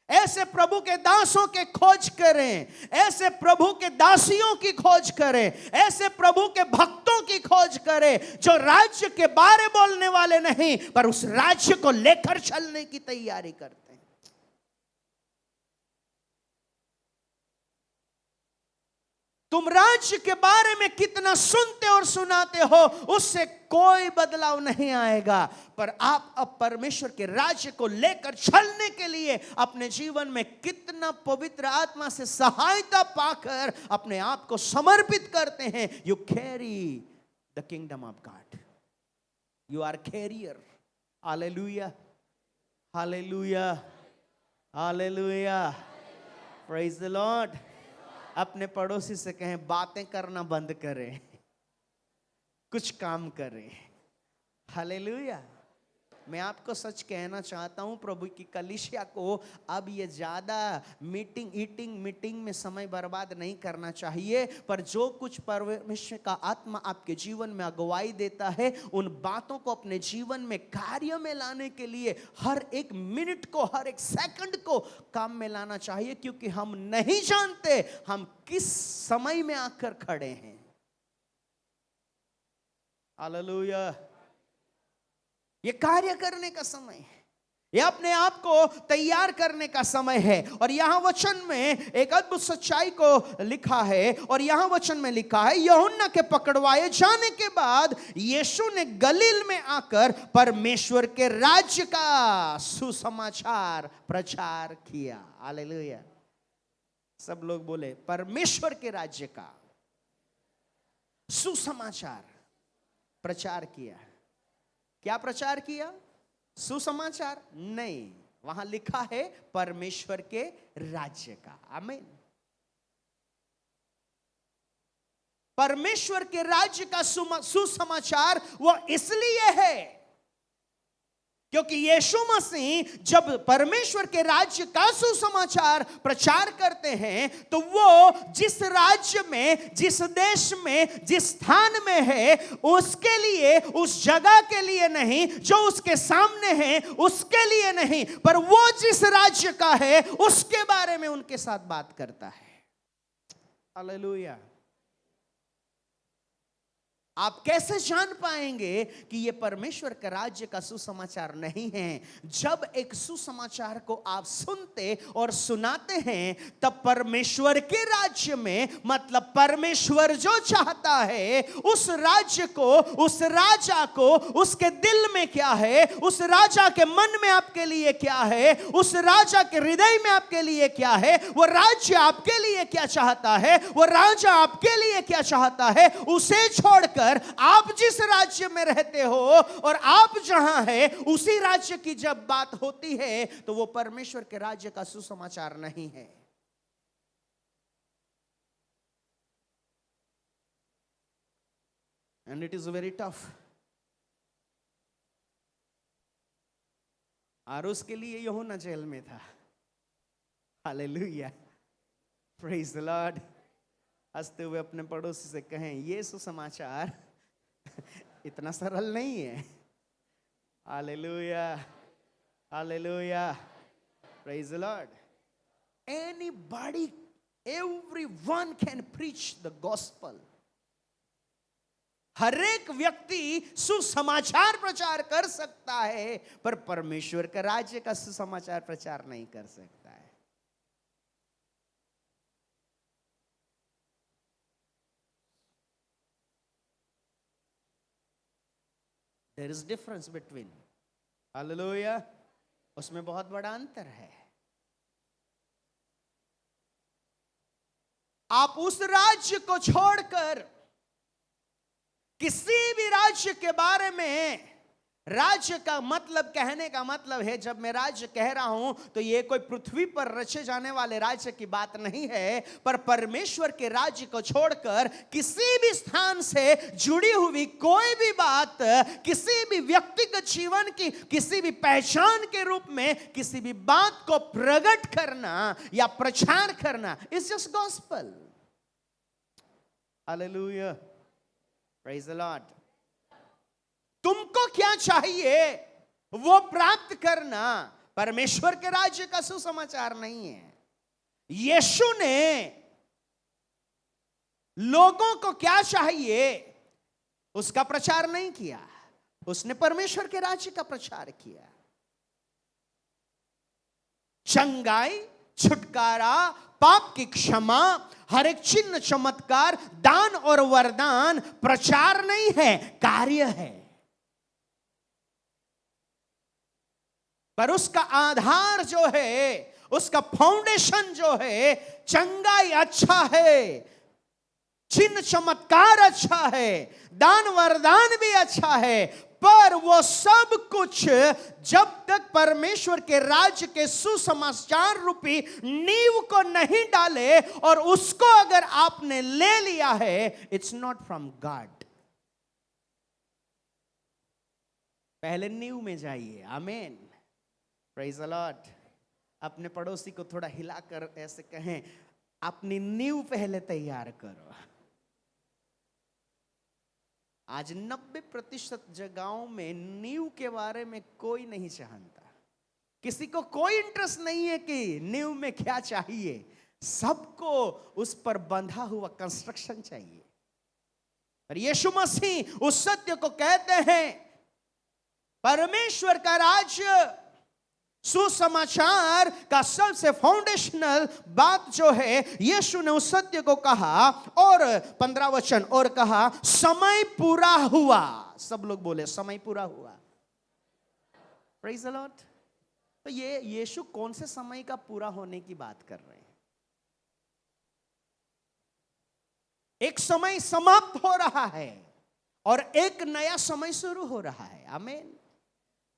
ऐसे प्रभु के दासों के खोज करें, ऐसे प्रभु के दासियों की खोज करें, ऐसे प्रभु के भक्तों की खोज करें जो राज्य के बारे बोलने वाले नहीं, पर उस राज्य को लेकर चलने की तैयारी करते हैं. तुम राज्य के बारे में कितना सुनते और सुनाते हो, उससे कोई बदलाव नहीं आएगा, पर आप अब परमेश्वर के राज्य को लेकर चलने के लिए अपने जीवन में कितना पवित्र आत्मा से सहायता पाकर अपने आप को समर्पित करते हैं. You carry the kingdom of God. You are carrier. Hallelujah, hallelujah, hallelujah, praise the Lord. अपने पड़ोसी से कहें, बातें करना बंद करें, कुछ काम करें. हालेलुया. मैं आपको सच कहना चाहता हूं, प्रभु की कलीसिया को अब ये ज्यादा मीटिंग में समय बर्बाद नहीं करना चाहिए, पर जो कुछ परमेश्वर का आत्मा आपके जीवन में अगुवाई देता है, उन बातों को अपने जीवन में कार्य में लाने के लिए हर एक मिनट को, हर एक सेकंड को काम में लाना चाहिए, क्योंकि हम नहीं जानते हम किस समय में आकर खड़े हैं. हालेलुया। ये कार्य करने का समय है, ये अपने आप को तैयार करने का समय है। और यहां वचन में एक अद्भुत सच्चाई को लिखा है, और यहां वचन में लिखा है, यूहन्ना के पकड़वाए जाने के बाद यीशु ने गलील में आकर परमेश्वर के राज्य का सुसमाचार प्रचार किया। हालेलुया। सब लोग बोले, परमेश्वर के राज्य का सुसमाचार प्रचार किया। क्या प्रचार किया? सुसमाचार नहीं, वहां लिखा है परमेश्वर के राज्य का। आमीन। परमेश्वर के राज्य का सुसमाचार वो इसलिए है क्योंकि यीशु मसीह जब परमेश्वर के राज्य का सुसमाचार प्रचार करते हैं तो वो जिस राज्य में, जिस देश में, जिस स्थान में है, उसके लिए, उस जगह के लिए नहीं, जो उसके सामने है उसके लिए नहीं, पर वो जिस राज्य का है उसके बारे में उनके साथ बात करता है। हालेलुया। आप कैसे जान पाएंगे कि यह परमेश्वर का राज्य का सुसमाचार नहीं है? जब एक सुसमाचार को आप सुनते और सुनाते हैं तब परमेश्वर के राज्य में, मतलब परमेश्वर जो चाहता है उस राज्य को, उस राजा को, उसके दिल में क्या है, उस राजा के मन में आपके लिए क्या है, उस राजा के हृदय में आपके लिए क्या है, वो राज्य आपके लिए क्या चाहता है, वो राजा आपके लिए क्या चाहता है, उसे छोड़कर आप जिस राज्य में रहते हो और आप जहां है उसी राज्य की जब बात होती है तो वो परमेश्वर के राज्य का सुसमाचार नहीं है। And it is very tough. और उसके लिए यूहन्ना जेल में था। Hallelujah, praise the Lord. हंसते हुए अपने पड़ोसी से कहें, ये सुसमाचार इतना सरल नहीं है। Hallelujah, hallelujah, praise the Lord. Anybody, everyone can preach the gospel. हर एक व्यक्ति सुसमाचार प्रचार कर सकता है, पर परमेश्वर के राज्य का सुसमाचार प्रचार नहीं कर सकता है। There is difference between, hallelujah, उसमें बहुत बड़ा अंतर है। आप उस राज्य को छोड़कर किसी भी राज्य के बारे में, राज्य का मतलब, कहने का मतलब है, जब मैं राज्य कह रहा हूं तो ये कोई पृथ्वी पर रचे जाने वाले राज्य की बात नहीं है, पर परमेश्वर के राज्य को छोड़कर किसी भी स्थान से जुड़ी हुई कोई भी बात, किसी भी व्यक्तिगत जीवन की किसी भी पहचान के रूप में किसी भी बात को प्रकट करना या प्रचार करना, it's just gospel. Hallelujah, praise the Lord. तुमको क्या चाहिए वो प्राप्त करना परमेश्वर के राज्य का सुसमाचार नहीं है। यीशु ने लोगों को क्या चाहिए उसका प्रचार नहीं किया, उसने परमेश्वर के राज्य का प्रचार किया। चंगाई, छुटकारा, पाप की क्षमा, हर एक चिन्ह, चमत्कार, दान और वरदान प्रचार नहीं है, कार्य है। पर उसका आधार जो है, उसका फाउंडेशन जो है, चंगाई अच्छा है, चिन्ह चमत्कार अच्छा है, दान वरदान भी अच्छा है, पर वो सब कुछ जब तक परमेश्वर के राज्य के सुसमाचार रूपी नींव को नहीं डाले और उसको अगर आपने ले लिया है, इट्स नॉट फ्रॉम गॉड। पहले नींव में जाइए। आमीन, प्रेज द लॉर्ड। अपने पड़ोसी को थोड़ा हिलाकर ऐसे कहें, अपनी नींव पहले तैयार करो। आज 90% जगहों में नींव के बारे में कोई नहीं जानता। किसी को कोई इंटरेस्ट नहीं है कि नींव में क्या चाहिए, सबको उस पर बंधा हुआ कंस्ट्रक्शन चाहिए। और यीशु मसीह उस सत्य को कहते हैं, परमेश्वर का राज्य, सुसमाचार का सबसे फाउंडेशनल बात जो है, यीशु ने उस सत्य को कहा। और 15 वचन और कहा, समय पूरा हुआ। सब लोग बोले समय पूरा हुआ। Praise the Lord. तो ये यीशु कौन से समय का पूरा होने की बात कर रहे हैं? एक समय समाप्त हो रहा है और एक नया समय शुरू हो रहा है। आमीन।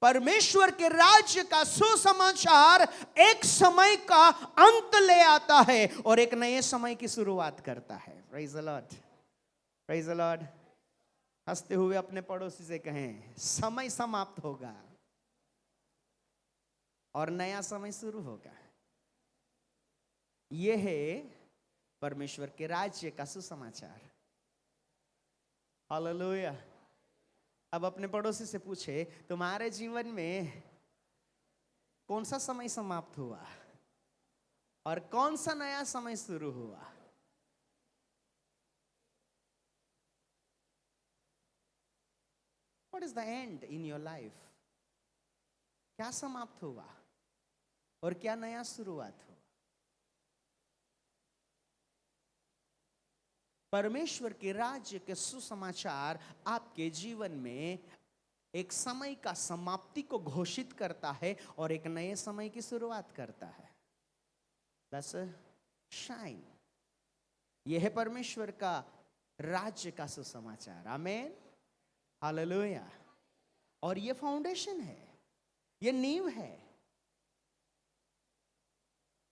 परमेश्वर के राज्य का सुसमाचार एक समय का अंत ले आता है और एक नए समय की शुरुआत करता है। Praise the Lord, praise the Lord. हंसते हुए अपने पड़ोसी से कहें, समय समाप्त होगा और नया समय शुरू होगा। यह है परमेश्वर के राज्य का सुसमाचार। हालेलुया। अब अपने पड़ोसी से पूछे, तुम्हारे जीवन में कौन सा समय समाप्त हुआ और कौन सा नया समय शुरू हुआ? What is the end in your life? क्या समाप्त हुआ और क्या नया शुरुआत हुआ? परमेश्वर के राज्य के सुसमाचार आपके जीवन में एक समय का समाप्ति को घोषित करता है और एक नए समय की शुरुआत करता है। That's a shine। यह है परमेश्वर का राज्य का सुसमाचार। आमीन, हालेलुया। और यह फाउंडेशन है, यह नींव है।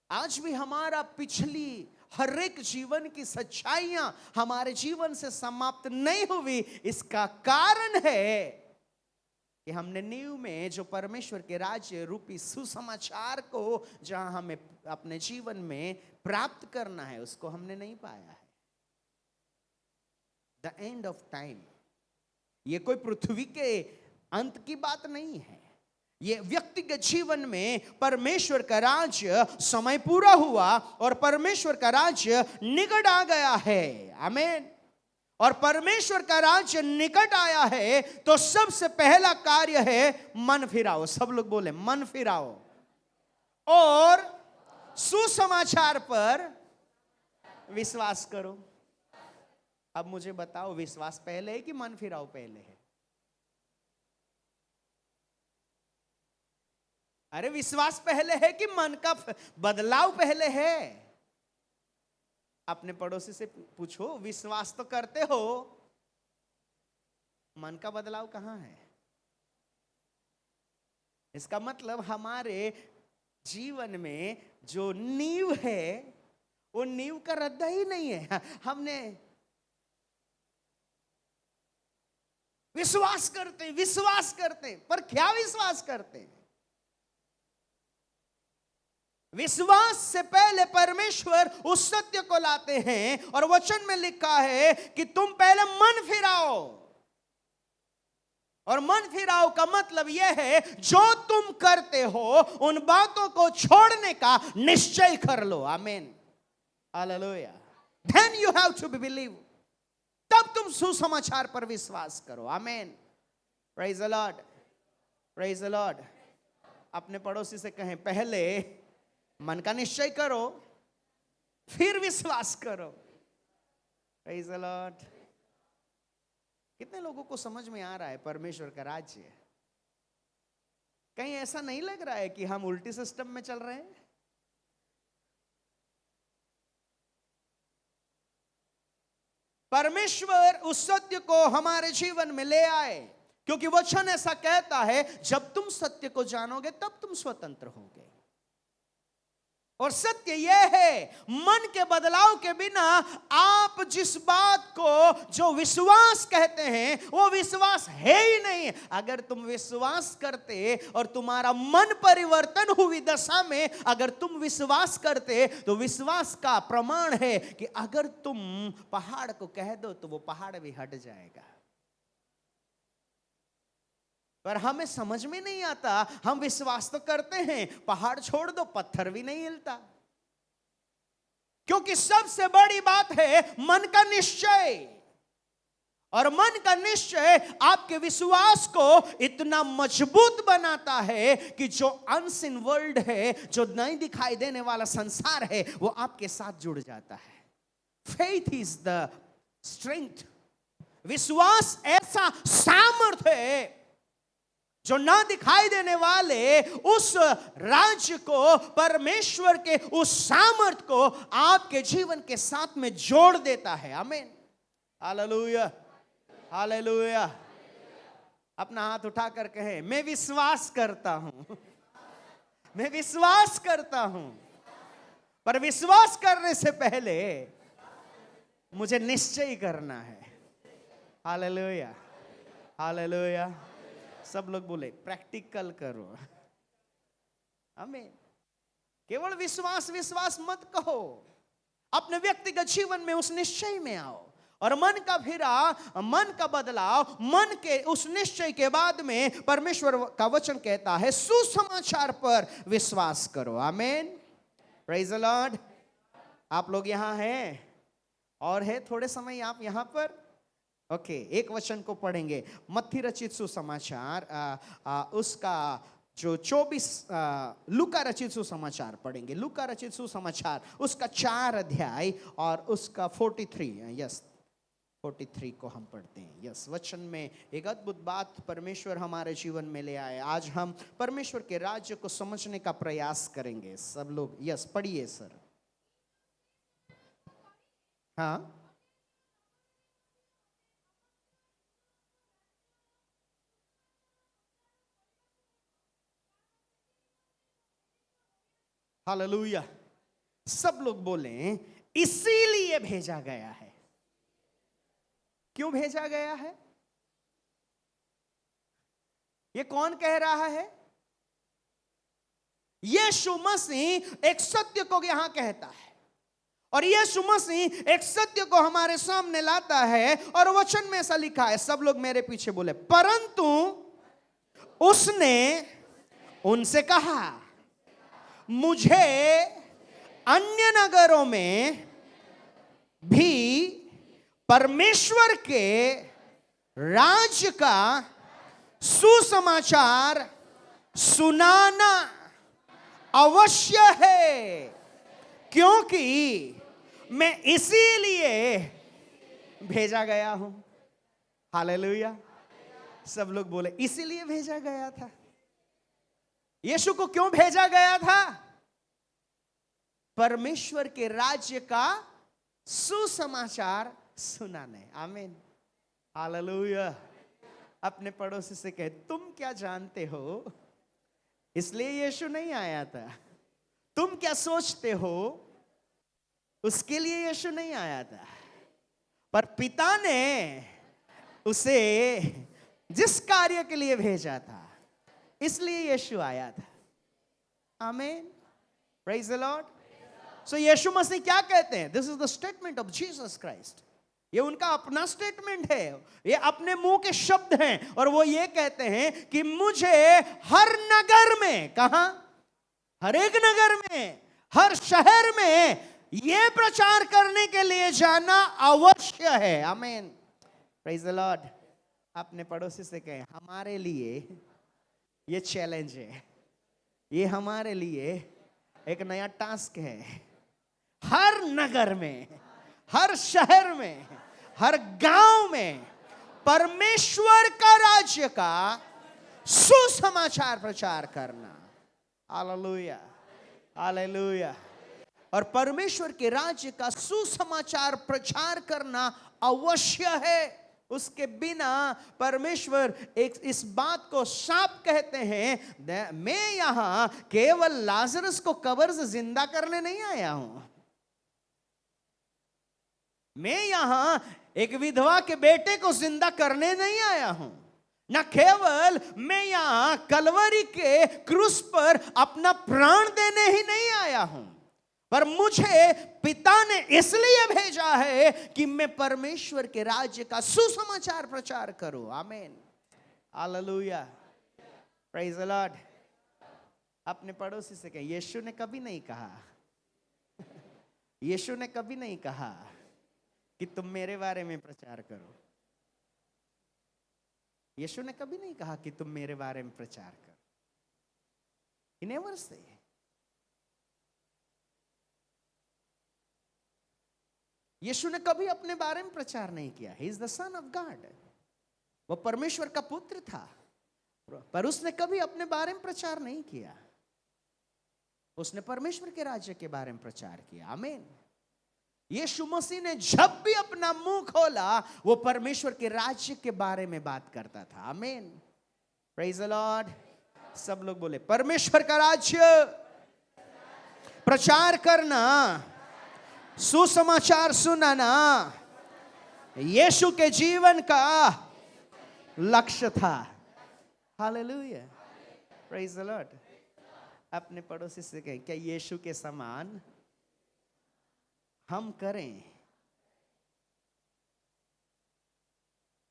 आज भी हमारा पिछली हर एक जीवन की सच्चाइयां हमारे जीवन से समाप्त नहीं हुई। इसका कारण है कि हमने नींव में जो परमेश्वर के राज्य रूपी सुसमाचार को जहां हमें अपने जीवन में प्राप्त करना है, उसको हमने नहीं पाया है। द एंड ऑफ टाइम, ये कोई पृथ्वी के अंत की बात नहीं है। ये व्यक्तिगत जीवन में परमेश्वर का राज्य समय पूरा हुआ और परमेश्वर का राज्य निकट आ गया है। आमीन। और परमेश्वर का राज्य निकट आया है तो सबसे पहला कार्य है मन फिराओ। सब लोग बोले मन फिराओ और सुसमाचार पर विश्वास करो। अब मुझे बताओ, विश्वास पहले है कि मन फिराओ पहले है? अरे विश्वास पहले है कि मन का बदलाव पहले है? अपने पड़ोसी से पूछो, विश्वास तो करते हो, मन का बदलाव कहां है? इसका मतलब हमारे जीवन में जो नींव है वो नींव का रद्दा ही नहीं है। हमने विश्वास करते पर क्या विश्वास करते हैं? विश्वास से पहले परमेश्वर उस सत्य को लाते हैं और वचन में लिखा है कि तुम पहले मन फिराओ। और मन फिराओ का मतलब यह है, जो तुम करते हो उन बातों को छोड़ने का निश्चय कर लो। आमीन, hallelujah. Then you have to believe। तब तुम सुसमाचार पर विश्वास करो। आमीन, praise the Lord, praise the Lord. अपने पड़ोसी से कहें, पहले मन का निश्चय करो फिर विश्वास करो। Praise the Lord. कितने लोगों को समझ में आ रहा है परमेश्वर का राज्य? कहीं ऐसा नहीं लग रहा है कि हम उल्टी सिस्टम में चल रहे हैं? परमेश्वर उस सत्य को हमारे जीवन में ले आए, क्योंकि वचन ऐसा कहता है, जब तुम सत्य को जानोगे तब तुम स्वतंत्र होगे। और सत्य यह है, मन के बदलाव के बिना आप जिस बात को जो विश्वास कहते हैं वो विश्वास है ही नहीं। अगर तुम विश्वास करते और तुम्हारा मन परिवर्तन हुई दशा में अगर तुम विश्वास करते तो विश्वास का प्रमाण है कि अगर तुम पहाड़ को कह दो तो वो पहाड़ भी हट जाएगा। पर हमें समझ में नहीं आता, हम विश्वास तो करते हैं, पहाड़ छोड़ दो पत्थर भी नहीं हिलता। क्योंकि सबसे बड़ी बात है मन का निश्चय। और मन का निश्चय आपके विश्वास को इतना मजबूत बनाता है कि जो अनसीन वर्ल्ड है, जो नहीं दिखाई देने वाला संसार है, वो आपके साथ जुड़ जाता है। Faith is the strength. विश्वास ऐसा सामर्थ्य है जो ना दिखाई देने वाले उस राज्य को, परमेश्वर के उस सामर्थ्य को आपके जीवन के साथ में जोड़ देता है। आमीन, हालेलुया, हालेलुया। अपना हाथ उठाकर कहें, मैं विश्वास करता हूं, मैं विश्वास करता हूं। पर विश्वास करने से पहले मुझे निश्चय करना है। Hallelujah, hallelujah. सब लोग बोले प्रैक्टिकल करो। आमीन। केवल विश्वास विश्वास मत कहो, अपने व्यक्तिगत जीवन में उस निश्चय में आओ और मन का फिरा, मन का बदलाव, मन के उस निश्चय के बाद में परमेश्वर का वचन कहता है सुसमाचार पर विश्वास करो। आमीन, प्रेज द लॉर्ड। आप लोग यहां हैं और है थोड़े समय आप यहां पर, ओके। एक वचन को पढ़ेंगे, मत्ती रचित सुसमाचार उसका जो 24, लूका रचित सुसमाचार पढ़ेंगे, लूका रचित सुसमाचार उसका 4 अध्याय और उसका 43, यस 43 को हम पढ़ते हैं। यस, वचन में एक अद्भुत बात परमेश्वर हमारे जीवन में ले आए। आज हम परमेश्वर के राज्य को समझने का प्रयास करेंगे। सब लोग यस पढ़िए सर। हाँ, हालेलुया। सब लोग बोलें इसीलिए भेजा गया है। क्यों भेजा गया है? ये कौन कह रहा है? यीशु मसीह एक सत्य को यहां कहता है और यीशु मसीह एक सत्य को हमारे सामने लाता है और वचन में ऐसा लिखा है। सब लोग मेरे पीछे बोले, परंतु उसने उनसे कहा, मुझे अन्य नगरों में भी परमेश्वर के राज्य का सुसमाचार सुनाना अवश्य है, क्योंकि मैं इसीलिए भेजा गया हूं। हालेलुया। सब लोग बोले इसीलिए भेजा गया था। यीशु को क्यों भेजा गया था? परमेश्वर के राज्य का सुसमाचार सुनाने। आमीन, हालेलुया। अपने पड़ोसी से कहे, तुम क्या जानते हो, इसलिए यीशु नहीं आया था। तुम क्या सोचते हो, उसके लिए यीशु नहीं आया था। पर पिता ने उसे जिस कार्य के लिए भेजा था, इसलिए यीशु आया था। आमीन, प्रेज द लॉर्ड। सो यीशु मसीह क्या कहते हैं? This is the statement of Jesus Christ. ये उनका अपना स्टेटमेंट है, ये अपने मुंह के शब्द हैं और वो ये कहते हैं कि मुझे हर नगर में, कहां? हर एक नगर में, हर शहर में ये प्रचार करने के लिए जाना अवश्य है। आमीन, प्रेज द लॉर्ड। अपने पड़ोसी से कहें, हमारे लिए ये चैलेंज है, ये हमारे लिए एक नया टास्क है। हर नगर में, हर शहर में, हर गांव में परमेश्वर का राज्य का सुसमाचार प्रचार करना। Hallelujah, hallelujah. और परमेश्वर के राज्य का सुसमाचार प्रचार करना अवश्य है। उसके बिना परमेश्वर एक इस बात को साफ कहते हैं, मैं यहां केवल लाजरस को कब्र से जिंदा करने नहीं आया हूं, मैं यहां एक विधवा के बेटे को जिंदा करने नहीं आया हूं, न केवल मैं यहां कलवरी के क्रूस पर अपना प्राण देने ही नहीं आया हूं, पर मुझे पिता ने इसलिए भेजा है कि मैं परमेश्वर के राज्य का सुसमाचार प्रचार करूं। आमीन, हालेलुया, प्रेज द लॉर्ड। अपने पड़ोसी से कहें, यीशु ने कभी नहीं कहा, यीशु ने कभी नहीं कहा कि तुम मेरे बारे में प्रचार करो। यीशु ने कभी नहीं कहा कि तुम मेरे बारे में प्रचार कर। He never say. यीशु ने कभी अपने बारे में प्रचार नहीं किया। He is the son of God. वो परमेश्वर का पुत्र था, पर उसने कभी अपने बारे में प्रचार नहीं किया। उसने परमेश्वर के राज्य के बारे में प्रचार किया। आमीन। यीशु मसीह ने जब भी अपना मुंह खोला वो परमेश्वर के राज्य के बारे में बात करता था। आमीन। Praise the Lord. सब लोग बोले परमेश्वर का राज्य प्रचार करना, सुसमाचार सुनाना यीशु के जीवन का लक्ष्य था। हालेलुया। Praise the Lord. अपने पड़ोसी से कहें, क्या यीशु के समान हम करें?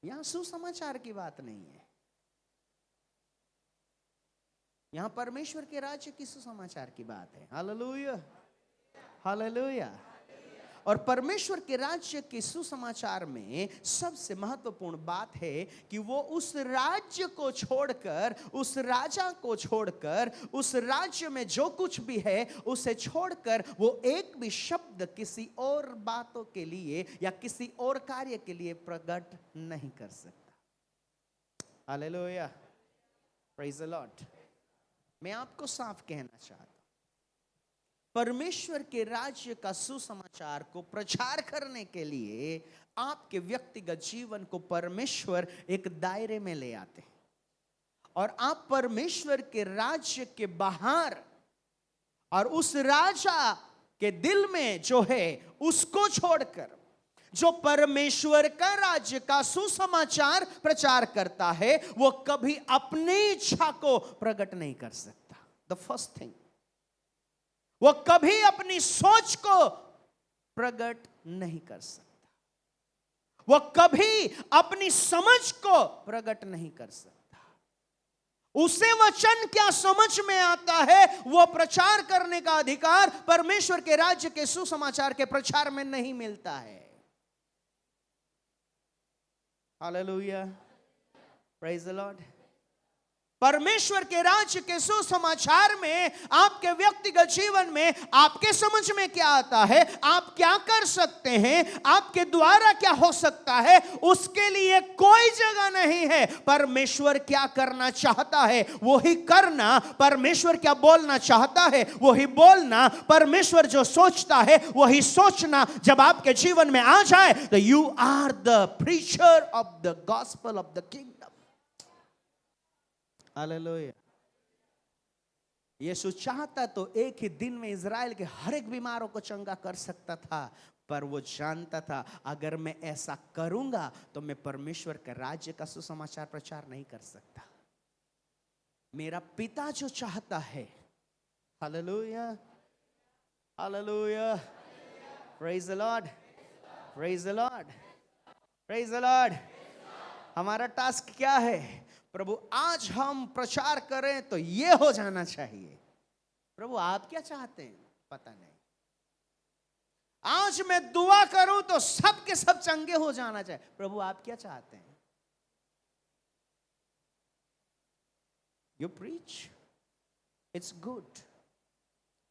यहां सुसमाचार की बात नहीं है, यहां परमेश्वर के राज्य की सुसमाचार की बात है। Hallelujah, hallelujah. और परमेश्वर के राज्य के सुसमाचार में सबसे महत्वपूर्ण बात है कि वो उस राज्य को छोड़कर, उस राजा को छोड़कर, उस राज्य में जो कुछ भी है उसे छोड़कर वो एक भी शब्द किसी और बातों के लिए या किसी और कार्य के लिए प्रकट नहीं कर सकता। Hallelujah, praise the Lord. मैं आपको साफ कहना चाहता हूं, परमेश्वर के राज्य का सुसमाचार को प्रचार करने के लिए आपके व्यक्तिगत जीवन को परमेश्वर एक दायरे में ले आते हैं, और आप परमेश्वर के राज्य के बाहर और उस राजा के दिल में जो है उसको छोड़कर जो परमेश्वर का राज्य का सुसमाचार प्रचार करता है वो कभी अपनी इच्छा को प्रकट नहीं कर सकता। द फर्स्ट थिंग, वो कभी अपनी सोच को प्रकट नहीं कर सकता, वो कभी अपनी समझ को प्रकट नहीं कर सकता। उसे वचन क्या समझ में आता है वो प्रचार करने का अधिकार परमेश्वर के राज्य के सुसमाचार के प्रचार में नहीं मिलता है। Hallelujah, praise the Lord. परमेश्वर के राज्य के सुसमाचार में आपके व्यक्तिगत जीवन में आपके समझ में क्या आता है, आप क्या कर सकते हैं, आपके द्वारा क्या हो सकता है, उसके लिए कोई जगह नहीं है। परमेश्वर क्या करना चाहता है वो ही करना, परमेश्वर क्या बोलना चाहता है वो ही बोलना, परमेश्वर जो सोचता है वो ही सोचना जब आपके जीवन में आ जाए तो you are the preacher of the gospel of the kingdom. Hallelujah. Yeshu चाहता तो एक ही दिन में इज़राइल के हर एक बीमारों को चंगा कर सकता था, पर वो जानता था अगर मैं ऐसा करूंगा तो मैं परमेश्वर के राज्य का सुसमाचार प्रचार नहीं कर सकता। मेरा पिता जो चाहता है, hallelujah, hallelujah, praise the Lord, praise the Lord, praise the Lord. हमारा टास्क क्या है? प्रभु आज हम प्रचार करें तो ये हो जाना चाहिए। प्रभु आप क्या चाहते हैं? पता नहीं। आज मैं दुआ करूं तो सब के सब चंगे हो जाना चाहिए। प्रभु आप क्या चाहते हैं? You preach, it's good.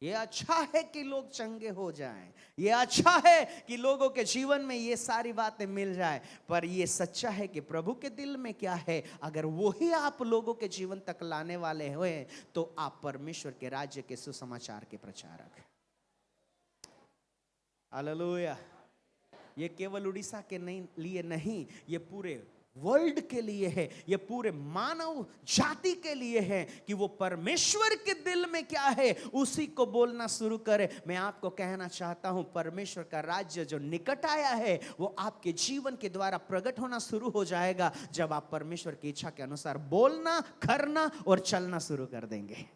ये अच्छा है कि लोग चंगे हो जाएं, ये अच्छा है कि लोगों के जीवन में ये सारी बातें मिल जाए, पर ये सच्चा है कि प्रभु के दिल में क्या है। अगर वही आप लोगों के जीवन तक लाने वाले हुए तो आप परमेश्वर के राज्य के सुसमाचार के प्रचारक हैं। हालेलुया। ये केवल उड़ीसा के लिए नहीं, ये पूरे वर्ल्ड के लिए है, ये पूरे मानव जाति के लिए है कि वो परमेश्वर के दिल में क्या है उसी को बोलना शुरू करे। मैं आपको कहना चाहता हूं परमेश्वर का राज्य जो निकट आया है वो आपके जीवन के द्वारा प्रकट होना शुरू हो जाएगा जब आप परमेश्वर की इच्छा के अनुसार बोलना, करना और चलना शुरू कर देंगे।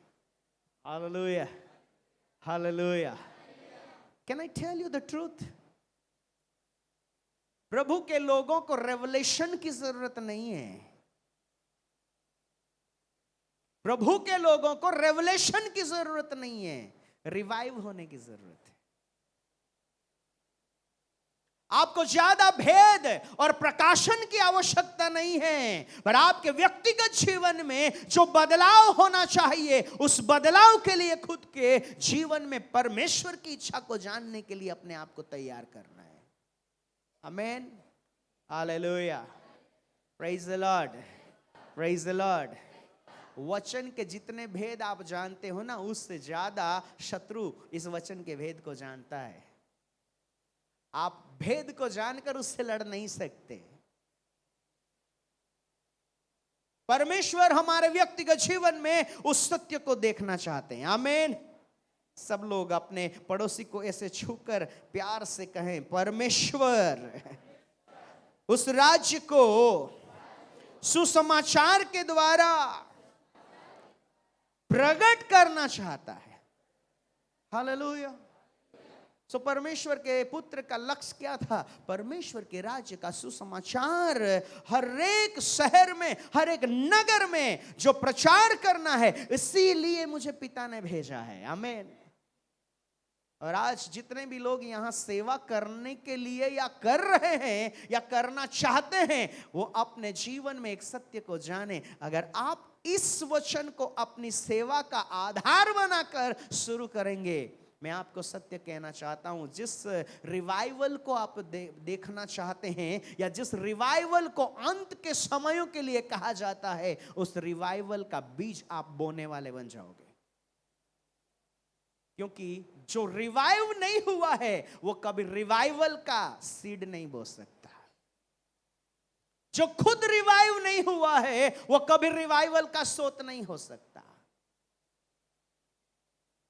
Hallelujah, hallelujah. Can I tell you the truth? प्रभु के लोगों को रेवलेशन की जरूरत नहीं है। प्रभु के लोगों को रेवलेशन की जरूरत नहीं है, रिवाइव होने की जरूरत है। आपको ज्यादा भेद और प्रकाशन की आवश्यकता नहीं है, पर आपके व्यक्तिगत जीवन में जो बदलाव होना चाहिए, उस बदलाव के लिए खुद के जीवन में परमेश्वर की इच्छा को जानने के लिए अपने आप को तैयार करना है। आमीन, hallelujah, praise the Lord, praise the Lord. वचन के जितने भेद आप जानते हो ना, उससे ज्यादा शत्रु इस वचन के भेद को जानता है। आप भेद को जानकर उससे लड़ नहीं सकते। परमेश्वर हमारे व्यक्तिगत जीवन में उस सत्य को देखना चाहते हैं। आमीन। सब लोग अपने पड़ोसी को ऐसे छूकर प्यार से कहें, परमेश्वर उस राज्य को सुसमाचार के द्वारा प्रकट करना चाहता है। हालेलुया। सो परमेश्वर के पुत्र का लक्ष्य क्या था? परमेश्वर के राज्य का सुसमाचार हर एक शहर में, हर एक नगर में जो प्रचार करना है, इसीलिए मुझे पिता ने भेजा है। आमीन। और आज जितने भी लोग यहाँ सेवा करने के लिए या कर रहे हैं या करना चाहते हैं, वो अपने जीवन में एक सत्य को जाने। अगर आप इस वचन को अपनी सेवा का आधार बनाकर शुरू करेंगे, मैं आपको सत्य कहना चाहता हूं, जिस रिवाइवल को आप देखना चाहते हैं या जिस रिवाइवल को अंत के समयों के लिए कहा जाता है, उस रिवाइवल का बीज आप बोने वाले बन जाओगे। क्योंकि जो रिवाइव नहीं हुआ है वो कभी रिवाइवल का सीड नहीं बो सकता। जो खुद रिवाइव नहीं हुआ है वो कभी रिवाइवल का स्रोत नहीं हो सकता।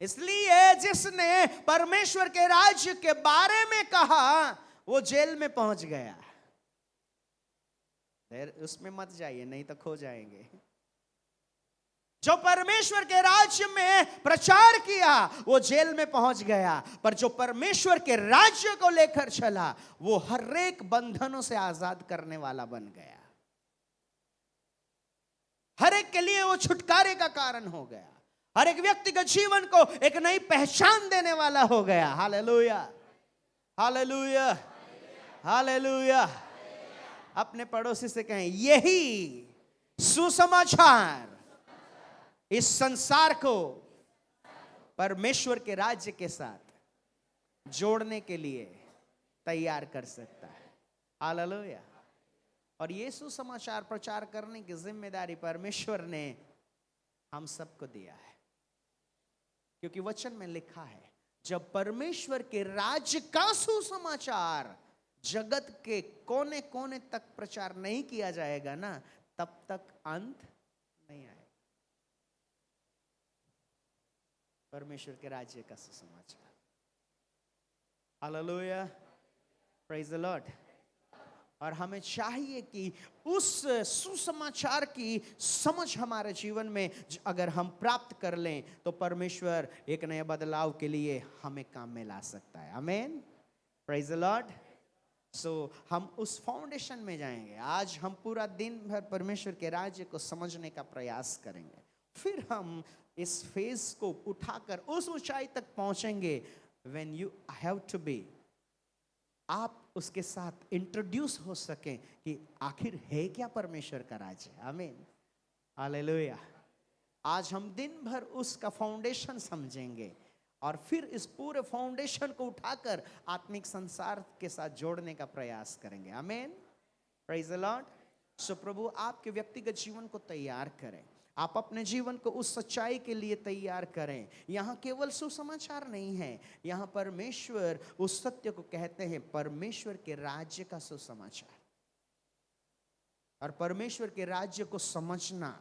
इसलिए जिसने परमेश्वर के राज्य के बारे में कहा वो जेल में पहुंच गया। उसमें मत जाइए, नहीं तो खो जाएंगे। जो परमेश्वर के राज्य में प्रचार किया वो जेल में पहुंच गया, पर जो परमेश्वर के राज्य को लेकर चला वो हर एक बंधनों से आजाद करने वाला बन गया। हर एक के लिए वो छुटकारे का कारण हो गया। हर एक व्यक्तिगत जीवन को एक नई पहचान देने वाला हो गया। Hallelujah, hallelujah, hallelujah. अपने पड़ोसी से कहें, यही सुसमाचार इस संसार को परमेश्वर के राज्य के साथ जोड़ने के लिए तैयार कर सकता है। हालेलुया। और ये सुसमाचार प्रचार करने की जिम्मेदारी परमेश्वर ने हम सबको दिया है, क्योंकि वचन में लिखा है, जब परमेश्वर के राज्य का सुसमाचार जगत के कोने कोने तक प्रचार नहीं किया जाएगा ना, तब तक अंत नहीं आएगा। परमेश्वर के राज्य का सुसमाचार। Hallelujah, praise the Lord. और हमें चाहिए कि उस सुसमाचार की समझ हमारे जीवन में अगर हम प्राप्त कर लें, तो परमेश्वर एक नए बदलाव के लिए हमें काम में ला सकता है। आमीन, प्रेज द लॉर्ड। सो हम उस फाउंडेशन में जाएंगे। आज हम पूरा दिन भर परमेश्वर के राज्य को समझने का प्रयास करेंगे, फिर हम इस फेज को उठाकर उस ऊंचाई तक पहुंचेंगे when you have to be, आप उसके साथ इंट्रोड्यूस हो सकें कि आखिर है क्या परमेश्वर का राज्य। आमीन, हालेलुया। आज हम दिन भर उसका फाउंडेशन समझेंगे और फिर इस पूरे फाउंडेशन को उठाकर आत्मिक संसार के साथ जोड़ने का प्रयास करेंगे। आमीन, प्रेज द लॉर्ड। सो प्रभु आपके व्यक्तिगत जीवन को तैयार करें, आप अपने जीवन को उस सच्चाई के लिए तैयार करें। यहाँ केवल सुसमाचार नहीं है, यहाँ परमेश्वर उस सत्य को कहते हैं, परमेश्वर के राज्य का सुसमाचार। और परमेश्वर के राज्य को समझना,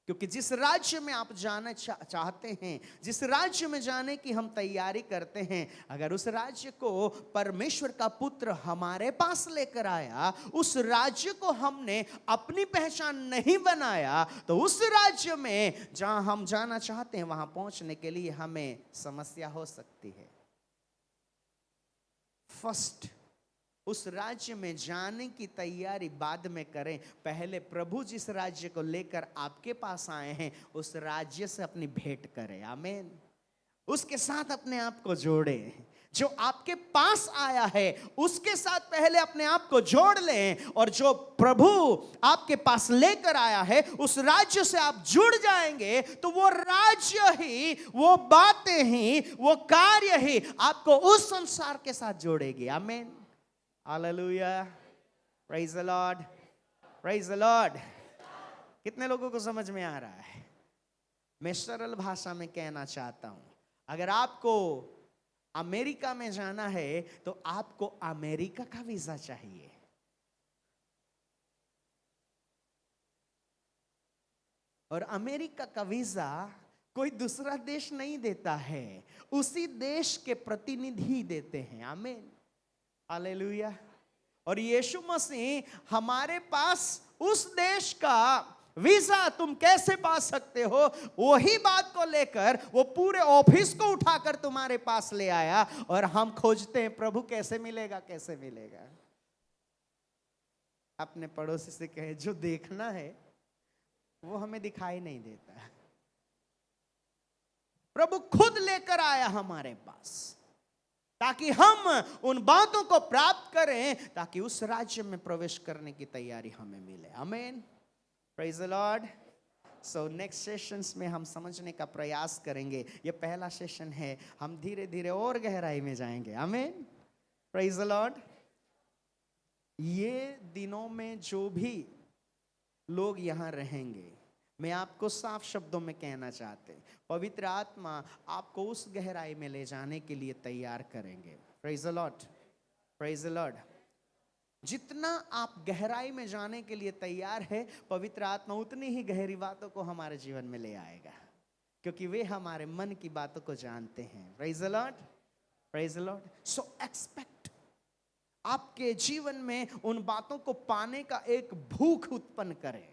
क्योंकि जिस राज्य में आप जाना चाहते हैं, जिस राज्य में जाने की हम तैयारी करते हैं, अगर उस राज्य को परमेश्वर का पुत्र हमारे पास लेकर आया, उस राज्य को हमने अपनी पहचान नहीं बनाया, तो उस राज्य में जहां हम जाना चाहते हैं वहां पहुंचने के लिए हमें समस्या हो सकती है। फर्स्ट, उस राज्य में जाने की तैयारी बाद में करें। पहले प्रभु जिस राज्य को लेकर आपके पास आए हैं, उस राज्य से अपनी भेंट करें। आमीन, उसके साथ अपने आप को जोड़ें, जो आपके पास आया है उसके साथ पहले अपने आप को जोड़ लें, और जो प्रभु आपके पास लेकर आया है उस राज्य से आप जुड़ जाएंगे, तो वो राज्य ही, वो बातें ही, वो कार्य ही आपको उस संसार के साथ जोड़ेगी। आमीन, hallelujah, praise the Lord, praise the Lord. कितने लोगों को समझ में आ रहा है? मैं सरल भाषा में कहना चाहता हूं, अगर आपको अमेरिका में जाना है तो आपको अमेरिका का वीजा चाहिए। और अमेरिका का वीजा कोई दूसरा देश नहीं देता है, उसी देश के प्रतिनिधि देते हैं। आमीन, हालेलुया। और यीशु मसीह हमारे पास उस देश का वीजा तुम कैसे पा सकते हो, वही बात को लेकर वो पूरे ऑफिस को उठाकर तुम्हारे पास ले आया। और हम खोजते हैं प्रभु कैसे मिलेगा, कैसे मिलेगा। अपने पड़ोसी से कहे जो देखना है वो हमें दिखाई नहीं देता। प्रभु खुद लेकर आया हमारे पास ताकि हम उन बातों को प्राप्त करें, ताकि उस राज्य में प्रवेश करने की तैयारी हमें मिले। आमीन, praise the Lord. So next sessions में हम समझने का प्रयास करेंगे। ये पहला सेशन है, हम धीरे धीरे और गहराई में जाएंगे। आमीन, प्रेज द लॉर्ड। ये दिनों में जो भी लोग यहाँ रहेंगे, मैं आपको साफ शब्दों में कहना चाहते हैं, पवित्र आत्मा आपको उस गहराई में ले जाने के लिए तैयार करेंगे। Praise the Lord, praise the Lord. जितना आप गहराई में जाने के लिए तैयार है, पवित्र आत्मा उतनी ही गहरी बातों को हमारे जीवन में ले आएगा, क्योंकि वे हमारे मन की बातों को जानते हैं। Praise the Lord, praise the Lord. So expect, आपके जीवन में उन बातों को पाने का एक भूख उत्पन्न करें,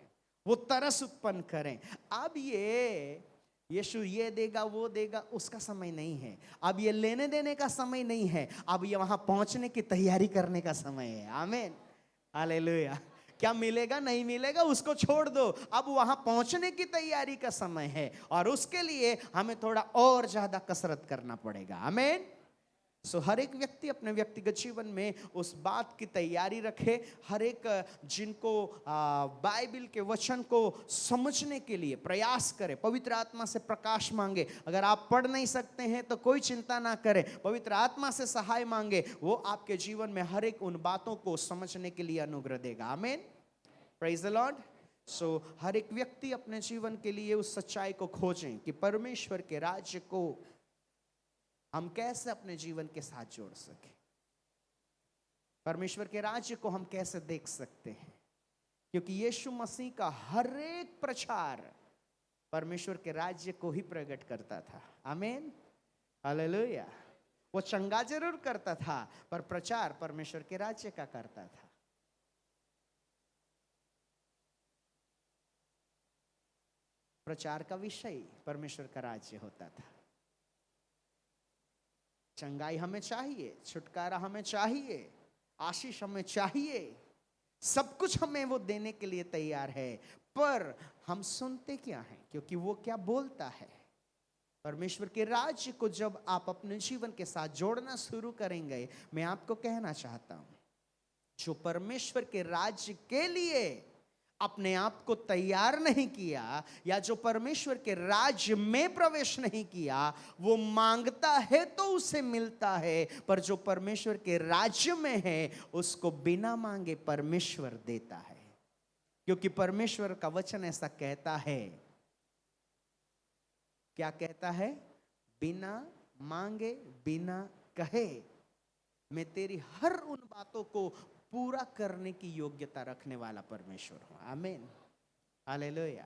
वो तरस उत्पन्न करें। अब ये यीशु ये देगा वो देगा उसका समय नहीं है, अब ये लेने देने का समय नहीं है, अब ये वहां पहुंचने की तैयारी करने का समय है। आमीन, हालेलुया। क्या मिलेगा नहीं मिलेगा उसको छोड़ दो, अब वहां पहुंचने की तैयारी का समय है, और उसके लिए हमें थोड़ा और ज्यादा कसरत करना पड़ेगा। आमीन। सो हर एक व्यक्ति अपने व्यक्तिगत जीवन में उस बात की तैयारी रखे। हर एक जिनको बाइबल के वचन को समझने के लिए प्रयास करे, पवित्र आत्मा से प्रकाश मांगे। अगर आप पढ़ नहीं सकते हैं तो कोई चिंता ना करें, पवित्र आत्मा से सहाय मांगे, वो आपके जीवन में हर एक उन बातों को समझने के लिए अनुग्रह देगा। आमीन, प्रेज द लॉर्ड। सो हर एक व्यक्ति अपने जीवन के लिए उस सच्चाई को खोजें कि परमेश्वर के राज्य को हम कैसे अपने जीवन के साथ जोड़ सके, परमेश्वर के राज्य को हम कैसे देख सकते हैं, क्योंकि यीशु मसीह का हर एक प्रचार परमेश्वर के राज्य को ही प्रकट करता था। आमीन, हालेलुया। वो चंगा जरूर करता था, पर प्रचार परमेश्वर के राज्य का करता था। प्रचार का विषय परमेश्वर का राज्य होता था। चंगाई हमें चाहिए, छुटकारा हमें चाहिए, आशीष हमें चाहिए, सब कुछ हमें वो देने के लिए तैयार है, पर हम सुनते क्या हैं, क्योंकि वो क्या बोलता है। परमेश्वर के राज्य को जब आप अपने जीवन के साथ जोड़ना शुरू करेंगे, मैं आपको कहना चाहता हूं, जो परमेश्वर के राज्य के लिए अपने आप को तैयार नहीं किया, या जो परमेश्वर के राज्य में प्रवेश नहीं किया, वो मांगता है तो उसे मिलता है, पर जो परमेश्वर के राज्य में है उसको बिना मांगे परमेश्वर देता है। क्योंकि परमेश्वर का वचन ऐसा कहता है, क्या कहता है? बिना मांगे बिना कहे मैं तेरी हर उन बातों को पूरा करने की योग्यता रखने वाला परमेश्वर हूं। आमीन, हालेलुया।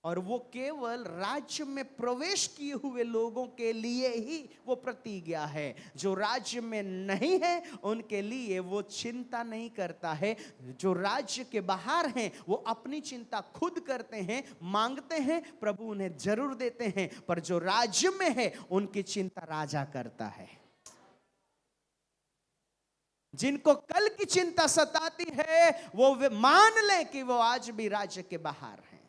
और वो केवल राज्य में प्रवेश किए हुए लोगों के लिए ही वो प्रतिज्ञा है। जो राज्य में नहीं है उनके लिए वो चिंता नहीं करता है। जो राज्य के बाहर हैं वो अपनी चिंता खुद करते हैं, मांगते हैं, प्रभु उन्हें जरूर देते हैं, पर जो राज्य में है उनकी चिंता राजा करता है। जिनको कल की चिंता सताती है वो मान लें कि वो आज भी राज्य के बाहर हैं।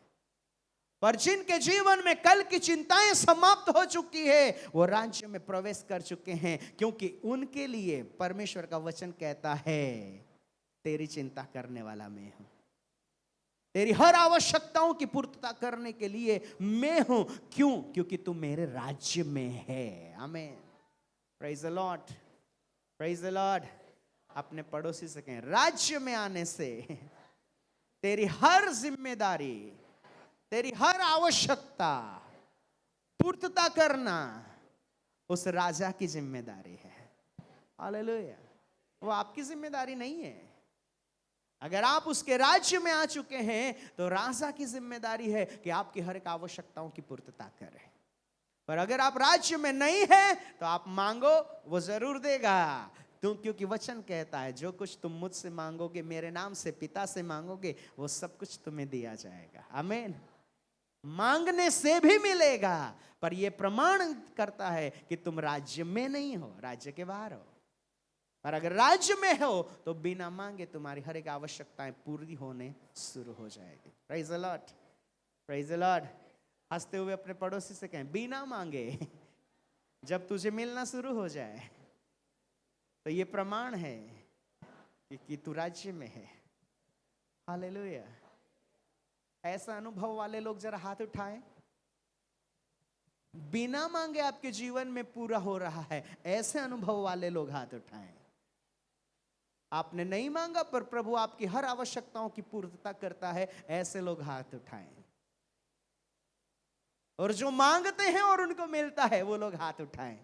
पर जिनके जीवन में कल की चिंताएं समाप्त हो चुकी है, वो राज्य में प्रवेश कर चुके हैं, क्योंकि उनके लिए परमेश्वर का वचन कहता है, तेरी चिंता करने वाला मैं हूं, तेरी हर आवश्यकताओं की पूर्तता करने के लिए मैं हूं। क्यों? क्योंकि तू मेरे राज्य में है। आमीन। Praise the Lord, praise the Lord. अपने पड़ोसी से कहें, राज्य में आने से तेरी हर जिम्मेदारी, तेरी हर आवश्यकता पूर्तता करना उस राजा की जिम्मेदारी है। हालेलुया। वो आपकी जिम्मेदारी नहीं है। अगर आप उसके राज्य में आ चुके हैं तो राजा की जिम्मेदारी है कि आपकी हर एक आवश्यकताओं की पूर्तता करे। पर अगर आप राज्य में नहीं है तो आप मांगो, वो जरूर देगा। क्योंकि वचन कहता है, जो कुछ तुम मुझसे मांगोगे मेरे नाम से, पिता से मांगोगे, वो सब कुछ तुम्हें दिया जाएगा। आमीन। मांगने से भी मिलेगा, पर यह प्रमाण करता है कि तुम राज्य में नहीं हो, राज्य के बाहर हो। और अगर राज्य में हो तो बिना मांगे तुम्हारी हर एक आवश्यकताएं पूरी होने शुरू हो जाएगी। Praise the Lord, praise the Lord. हंसते हुए अपने पड़ोसी से कहें, बिना मांगे जब तुझे मिलना शुरू हो जाए तो ये प्रमाण है कि तू राज्य में है। हालेलुया। ऐसा अनुभव वाले लोग जरा हाथ उठाएं। बिना मांगे आपके जीवन में पूरा हो रहा है, ऐसे अनुभव वाले लोग हाथ उठाएं। आपने नहीं मांगा पर प्रभु आपकी हर आवश्यकताओं की पूर्तता करता है, ऐसे लोग हाथ उठाएं। और जो मांगते हैं और उनको मिलता है, वो लोग हाथ उठाएं।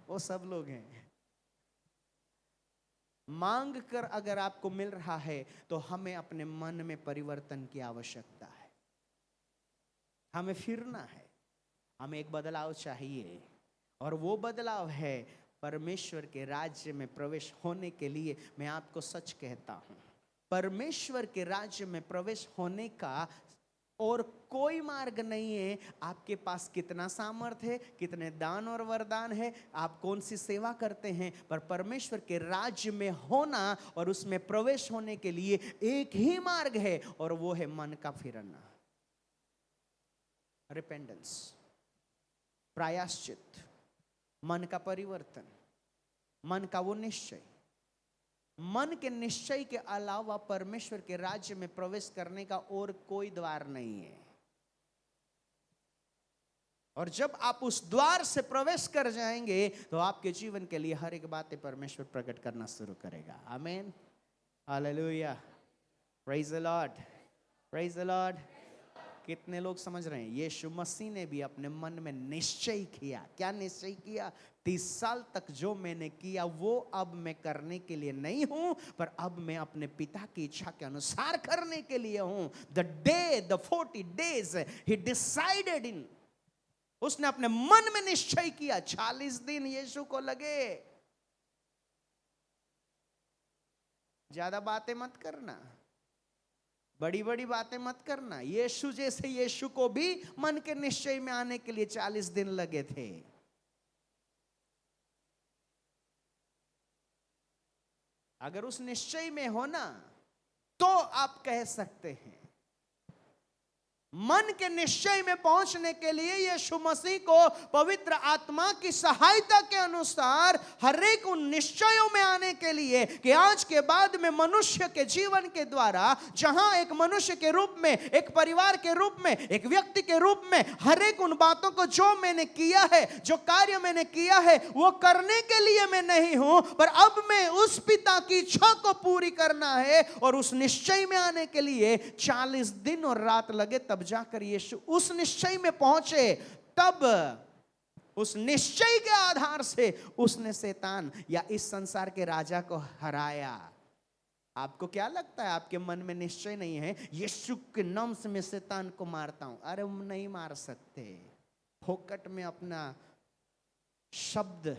वो सब लोग हैं। मांग कर अगर आपको मिल रहा है तो हमें अपने मन में परिवर्तन की आवश्यकता है। हमें फिरना है, हमें एक बदलाव चाहिए, और वो बदलाव है परमेश्वर के राज्य में प्रवेश होने के लिए। मैं आपको सच कहता हूं, परमेश्वर के राज्य में प्रवेश होने का और कोई मार्ग नहीं है। आपके पास कितना सामर्थ्य है, कितने दान और वरदान है, आप कौन सी सेवा करते हैं, पर परमेश्वर के राज्य में होना और उसमें प्रवेश होने के लिए एक ही मार्ग है, और वो है मन का फिरना, रिपेंडेंस, प्रायश्चित, मन का परिवर्तन, मन का वो निश्चय। मन के निश्चय के अलावा परमेश्वर के राज्य में प्रवेश करने का और कोई द्वार नहीं है। और जब आप उस द्वार से प्रवेश कर जाएंगे तो आपके जीवन के लिए हर एक बातें परमेश्वर प्रकट करना शुरू करेगा। आमीन। Hallelujah. Praise the Lord, praise the Lord. कितने लोग समझ रहे हैं? यीशु मसीह ने भी अपने मन में निश्चय किया। क्या निश्चय किया? 30 साल तक जो मैंने किया वो अब मैं करने के लिए नहीं हूं, पर अब मैं अपने पिता की इच्छा के अनुसार करने के लिए हूं। the 40 days he decided in, उसने अपने मन में निश्चय किया। 40 दिन यीशु को लगे। ज्यादा बातें मत करना, बड़ी बड़ी बातें मत करना। यीशु जैसे यीशु को भी मन के निश्चय में आने के लिए 40 दिन लगे थे। अगर उस निश्चय में हो ना तो आप कह सकते हैं। मन के निश्चय में पहुंचने के लिए यीशु मसीह को पवित्र आत्मा की सहायता के अनुसार हर एक उन निश्चयों में आने के लिए कि आज के बाद में मनुष्य के जीवन के द्वारा, जहां एक मनुष्य के रूप में, एक परिवार के रूप में, एक व्यक्ति के रूप में हर एक उन बातों को जो मैंने किया है, जो कार्य मैंने किया है, वो करने के लिए मैं नहीं हूं, पर अब मैं उस पिता की इच्छा को पूरी करना है। और उस निश्चय में आने के लिए 40 दिन और रात लगे, तब जाकर यीशु उस निश्चय में पहुंचे। तब उस निश्चय के आधार से उसने शैतान या इस संसार के राजा को हराया। आपको क्या लगता है? आपके मन में निश्चय नहीं है, यीशु के नाम से मैं शैतान को मारता हूं। अरे नहीं मार सकते। फोकट में अपना शब्द,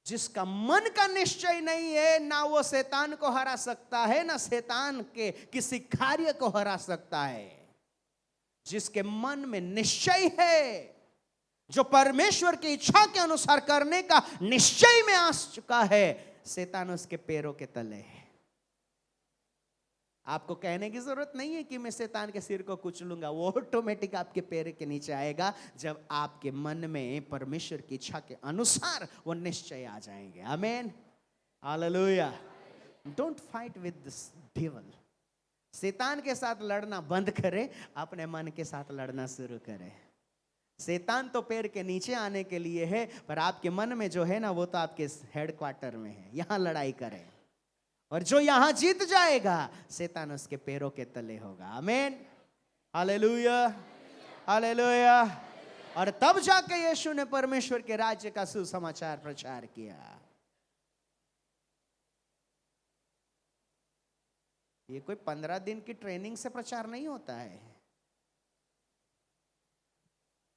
जिसका मन का निश्चय नहीं है, ना वो शैतान को हरा सकता है, ना शैतान के किसी कार्य को हरा सकता है। जिसके मन में निश्चय है, जो परमेश्वर की इच्छा के अनुसार करने का निश्चय में आ चुका है, शैतान उसके पैरों के तले है। आपको कहने की जरूरत नहीं है कि मैं शैतान के सिर को कुचलूंगा, वो ऑटोमेटिक आपके पैर के नीचे आएगा जब आपके मन में परमेश्वर की इच्छा के अनुसार वो निश्चय आ जाएंगे। आमीन, hallelujah. Don't fight with this devil. शैतान के साथ लड़ना बंद करें, अपने मन के साथ लड़ना शुरू करें। शैतान तो पैर के नीचे आने के लिए है, पर आपके मन में जो है ना, वो तो आपके हेडक्वार्टर में है। यहां लड़ाई करें, और जो यहां जीत जाएगा शैतान उसके पैरों के तले होगा। आमीन, हालेलुया, हालेलुया। और तब जाके यीशु ने परमेश्वर के राज्य का सुसमाचार प्रचार किया। ये कोई 15 दिन की ट्रेनिंग से प्रचार नहीं होता है।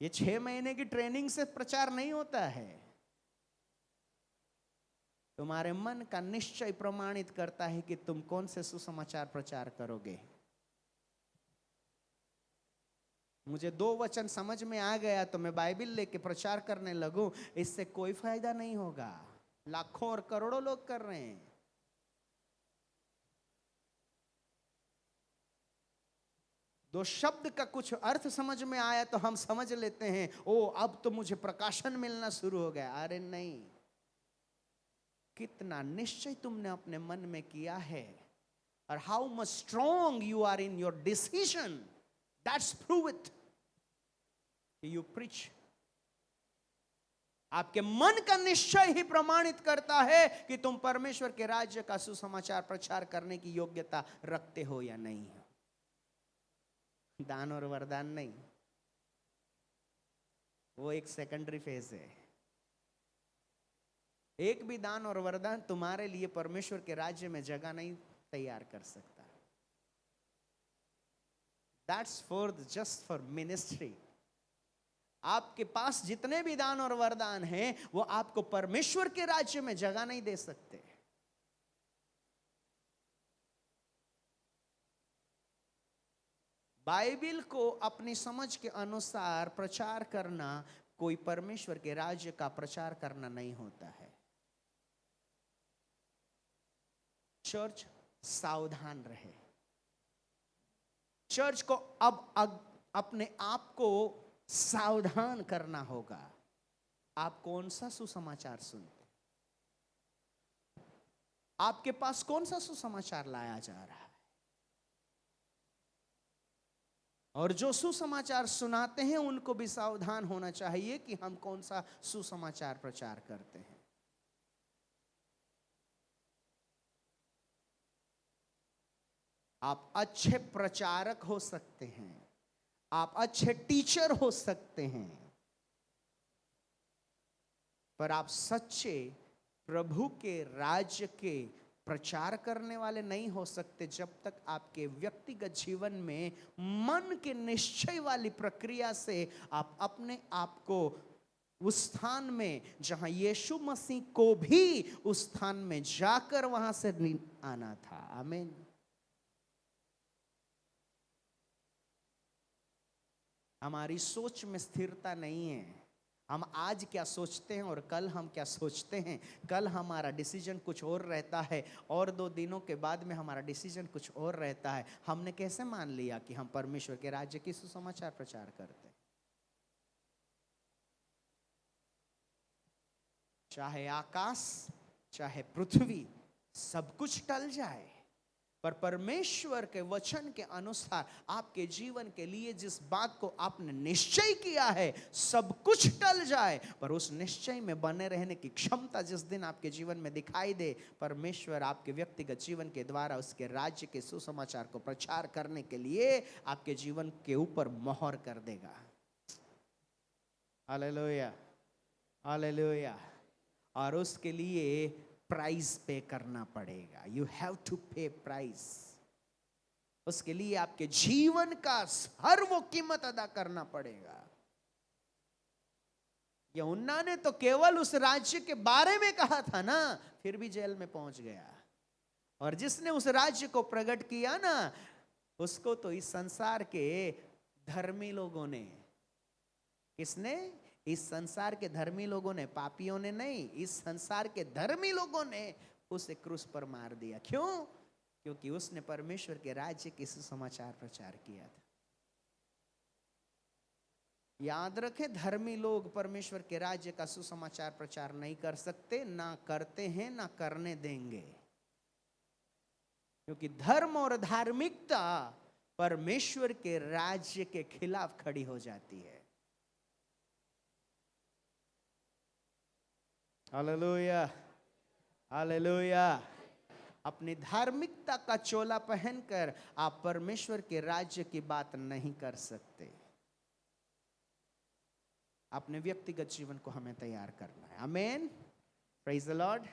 ये 6 महीने की ट्रेनिंग से प्रचार नहीं होता है। तुम्हारे मन का निश्चय प्रमाणित करता है कि तुम कौन से सुसमाचार प्रचार करोगे। मुझे 2 वचन समझ में आ गया तो मैं बाइबल लेके प्रचार करने लगूं, इससे कोई फायदा नहीं होगा। लाखों और करोड़ों लोग कर रहे हैं। दो शब्द का कुछ अर्थ समझ में आया तो हम समझ लेते हैं, ओ अब तो मुझे प्रकाशन मिलना शुरू हो गया। अरे नहीं, कितना निश्चय तुमने अपने मन में किया है, और how much strong you are in your decision, that's prove it you preach. आपके मन का निश्चय ही प्रमाणित करता है कि तुम परमेश्वर के राज्य का सुसमाचार प्रचार करने की योग्यता रखते हो या नहीं हो। दान और वरदान नहीं, वो एक सेकेंडरी फेज है। एक भी दान और वरदान तुम्हारे लिए परमेश्वर के राज्य में जगह नहीं तैयार कर सकता। That's for just for ministry. आपके पास जितने भी दान और वरदान हैं, वो आपको परमेश्वर के राज्य में जगह नहीं दे सकते। बाइबल को अपनी समझ के अनुसार प्रचार करना कोई परमेश्वर के राज्य का प्रचार करना नहीं होता है। चर्च सावधान रहे। चर्च को अब अपने आप को सावधान करना होगा। आप कौन सा सुसमाचार सुनते, आपके पास कौन सा सुसमाचार लाया जा रहा है, और जो सुसमाचार सुनाते हैं उनको भी सावधान होना चाहिए कि हम कौन सा सुसमाचार प्रचार करते हैं। आप अच्छे प्रचारक हो सकते हैं, आप अच्छे टीचर हो सकते हैं, पर आप सच्चे प्रभु के राज्य के प्रचार करने वाले नहीं हो सकते जब तक आपके व्यक्तिगत जीवन में मन के निश्चय वाली प्रक्रिया से आप अपने आप को उस स्थान में जहां यीशु मसीह को भी उस स्थान में जाकर वहां से आना था। आमीन। हमारी सोच में स्थिरता नहीं है। हम आज क्या सोचते हैं और कल हम क्या सोचते हैं। कल हमारा डिसीजन कुछ और रहता है, और 2 दिनों के बाद में हमारा डिसीजन कुछ और रहता है। हमने कैसे मान लिया कि हम परमेश्वर के राज्य की सुसमाचार प्रचार करते हैं। चाहे आकाश चाहे पृथ्वी सब कुछ टल जाए, पर परमेश्वर के वचन के अनुसार आपके जीवन के लिए जिस बात को आपने निश्चय किया है, सब कुछ टल जाए, पर उस निश्चय में बने रहने की क्षमता जिस दिन आपके जीवन में दिखाई दे, परमेश्वर आपके व्यक्तिगत जीवन के द्वारा उसके राज्य के सुसमाचार को प्रचार करने के लिए आपके जीवन के ऊपर मोहर कर देगा। Hallelujah, hallelujah. और उसके लिए प्राइस पे करना पड़ेगा। यू हैव टू पे प्राइस। उसके लिए आपके जीवन का हर वो कीमत अदा करना पड़ेगा। यूहन्ना ने तो केवल उस राज्य के बारे में कहा था ना, फिर भी जेल में पहुंच गया। और जिसने उस राज्य को प्रकट किया ना, उसको तो इस संसार के धर्मी लोगों ने, किसने? इस संसार के धर्मी लोगों ने, पापियों ने नहीं, इस संसार के धर्मी लोगों ने उसे क्रूस पर मार दिया। क्यों? क्योंकि उसने परमेश्वर के राज्य के सुसमाचार प्रचार किया था। याद रखें, धर्मी लोग परमेश्वर के राज्य का सुसमाचार प्रचार नहीं कर सकते, ना करते हैं, ना करने देंगे, क्योंकि धर्म और धार्मिकता परमेश्वर के राज्य के खिलाफ खड़ी हो जाती है। Hallelujah, hallelujah. अपनी धार्मिकता का चोला पहनकर आप परमेश्वर के राज्य की बात नहीं कर सकते। अपने व्यक्तिगत जीवन को हमें तैयार करना है। आमीन, प्रेज द लॉर्ड।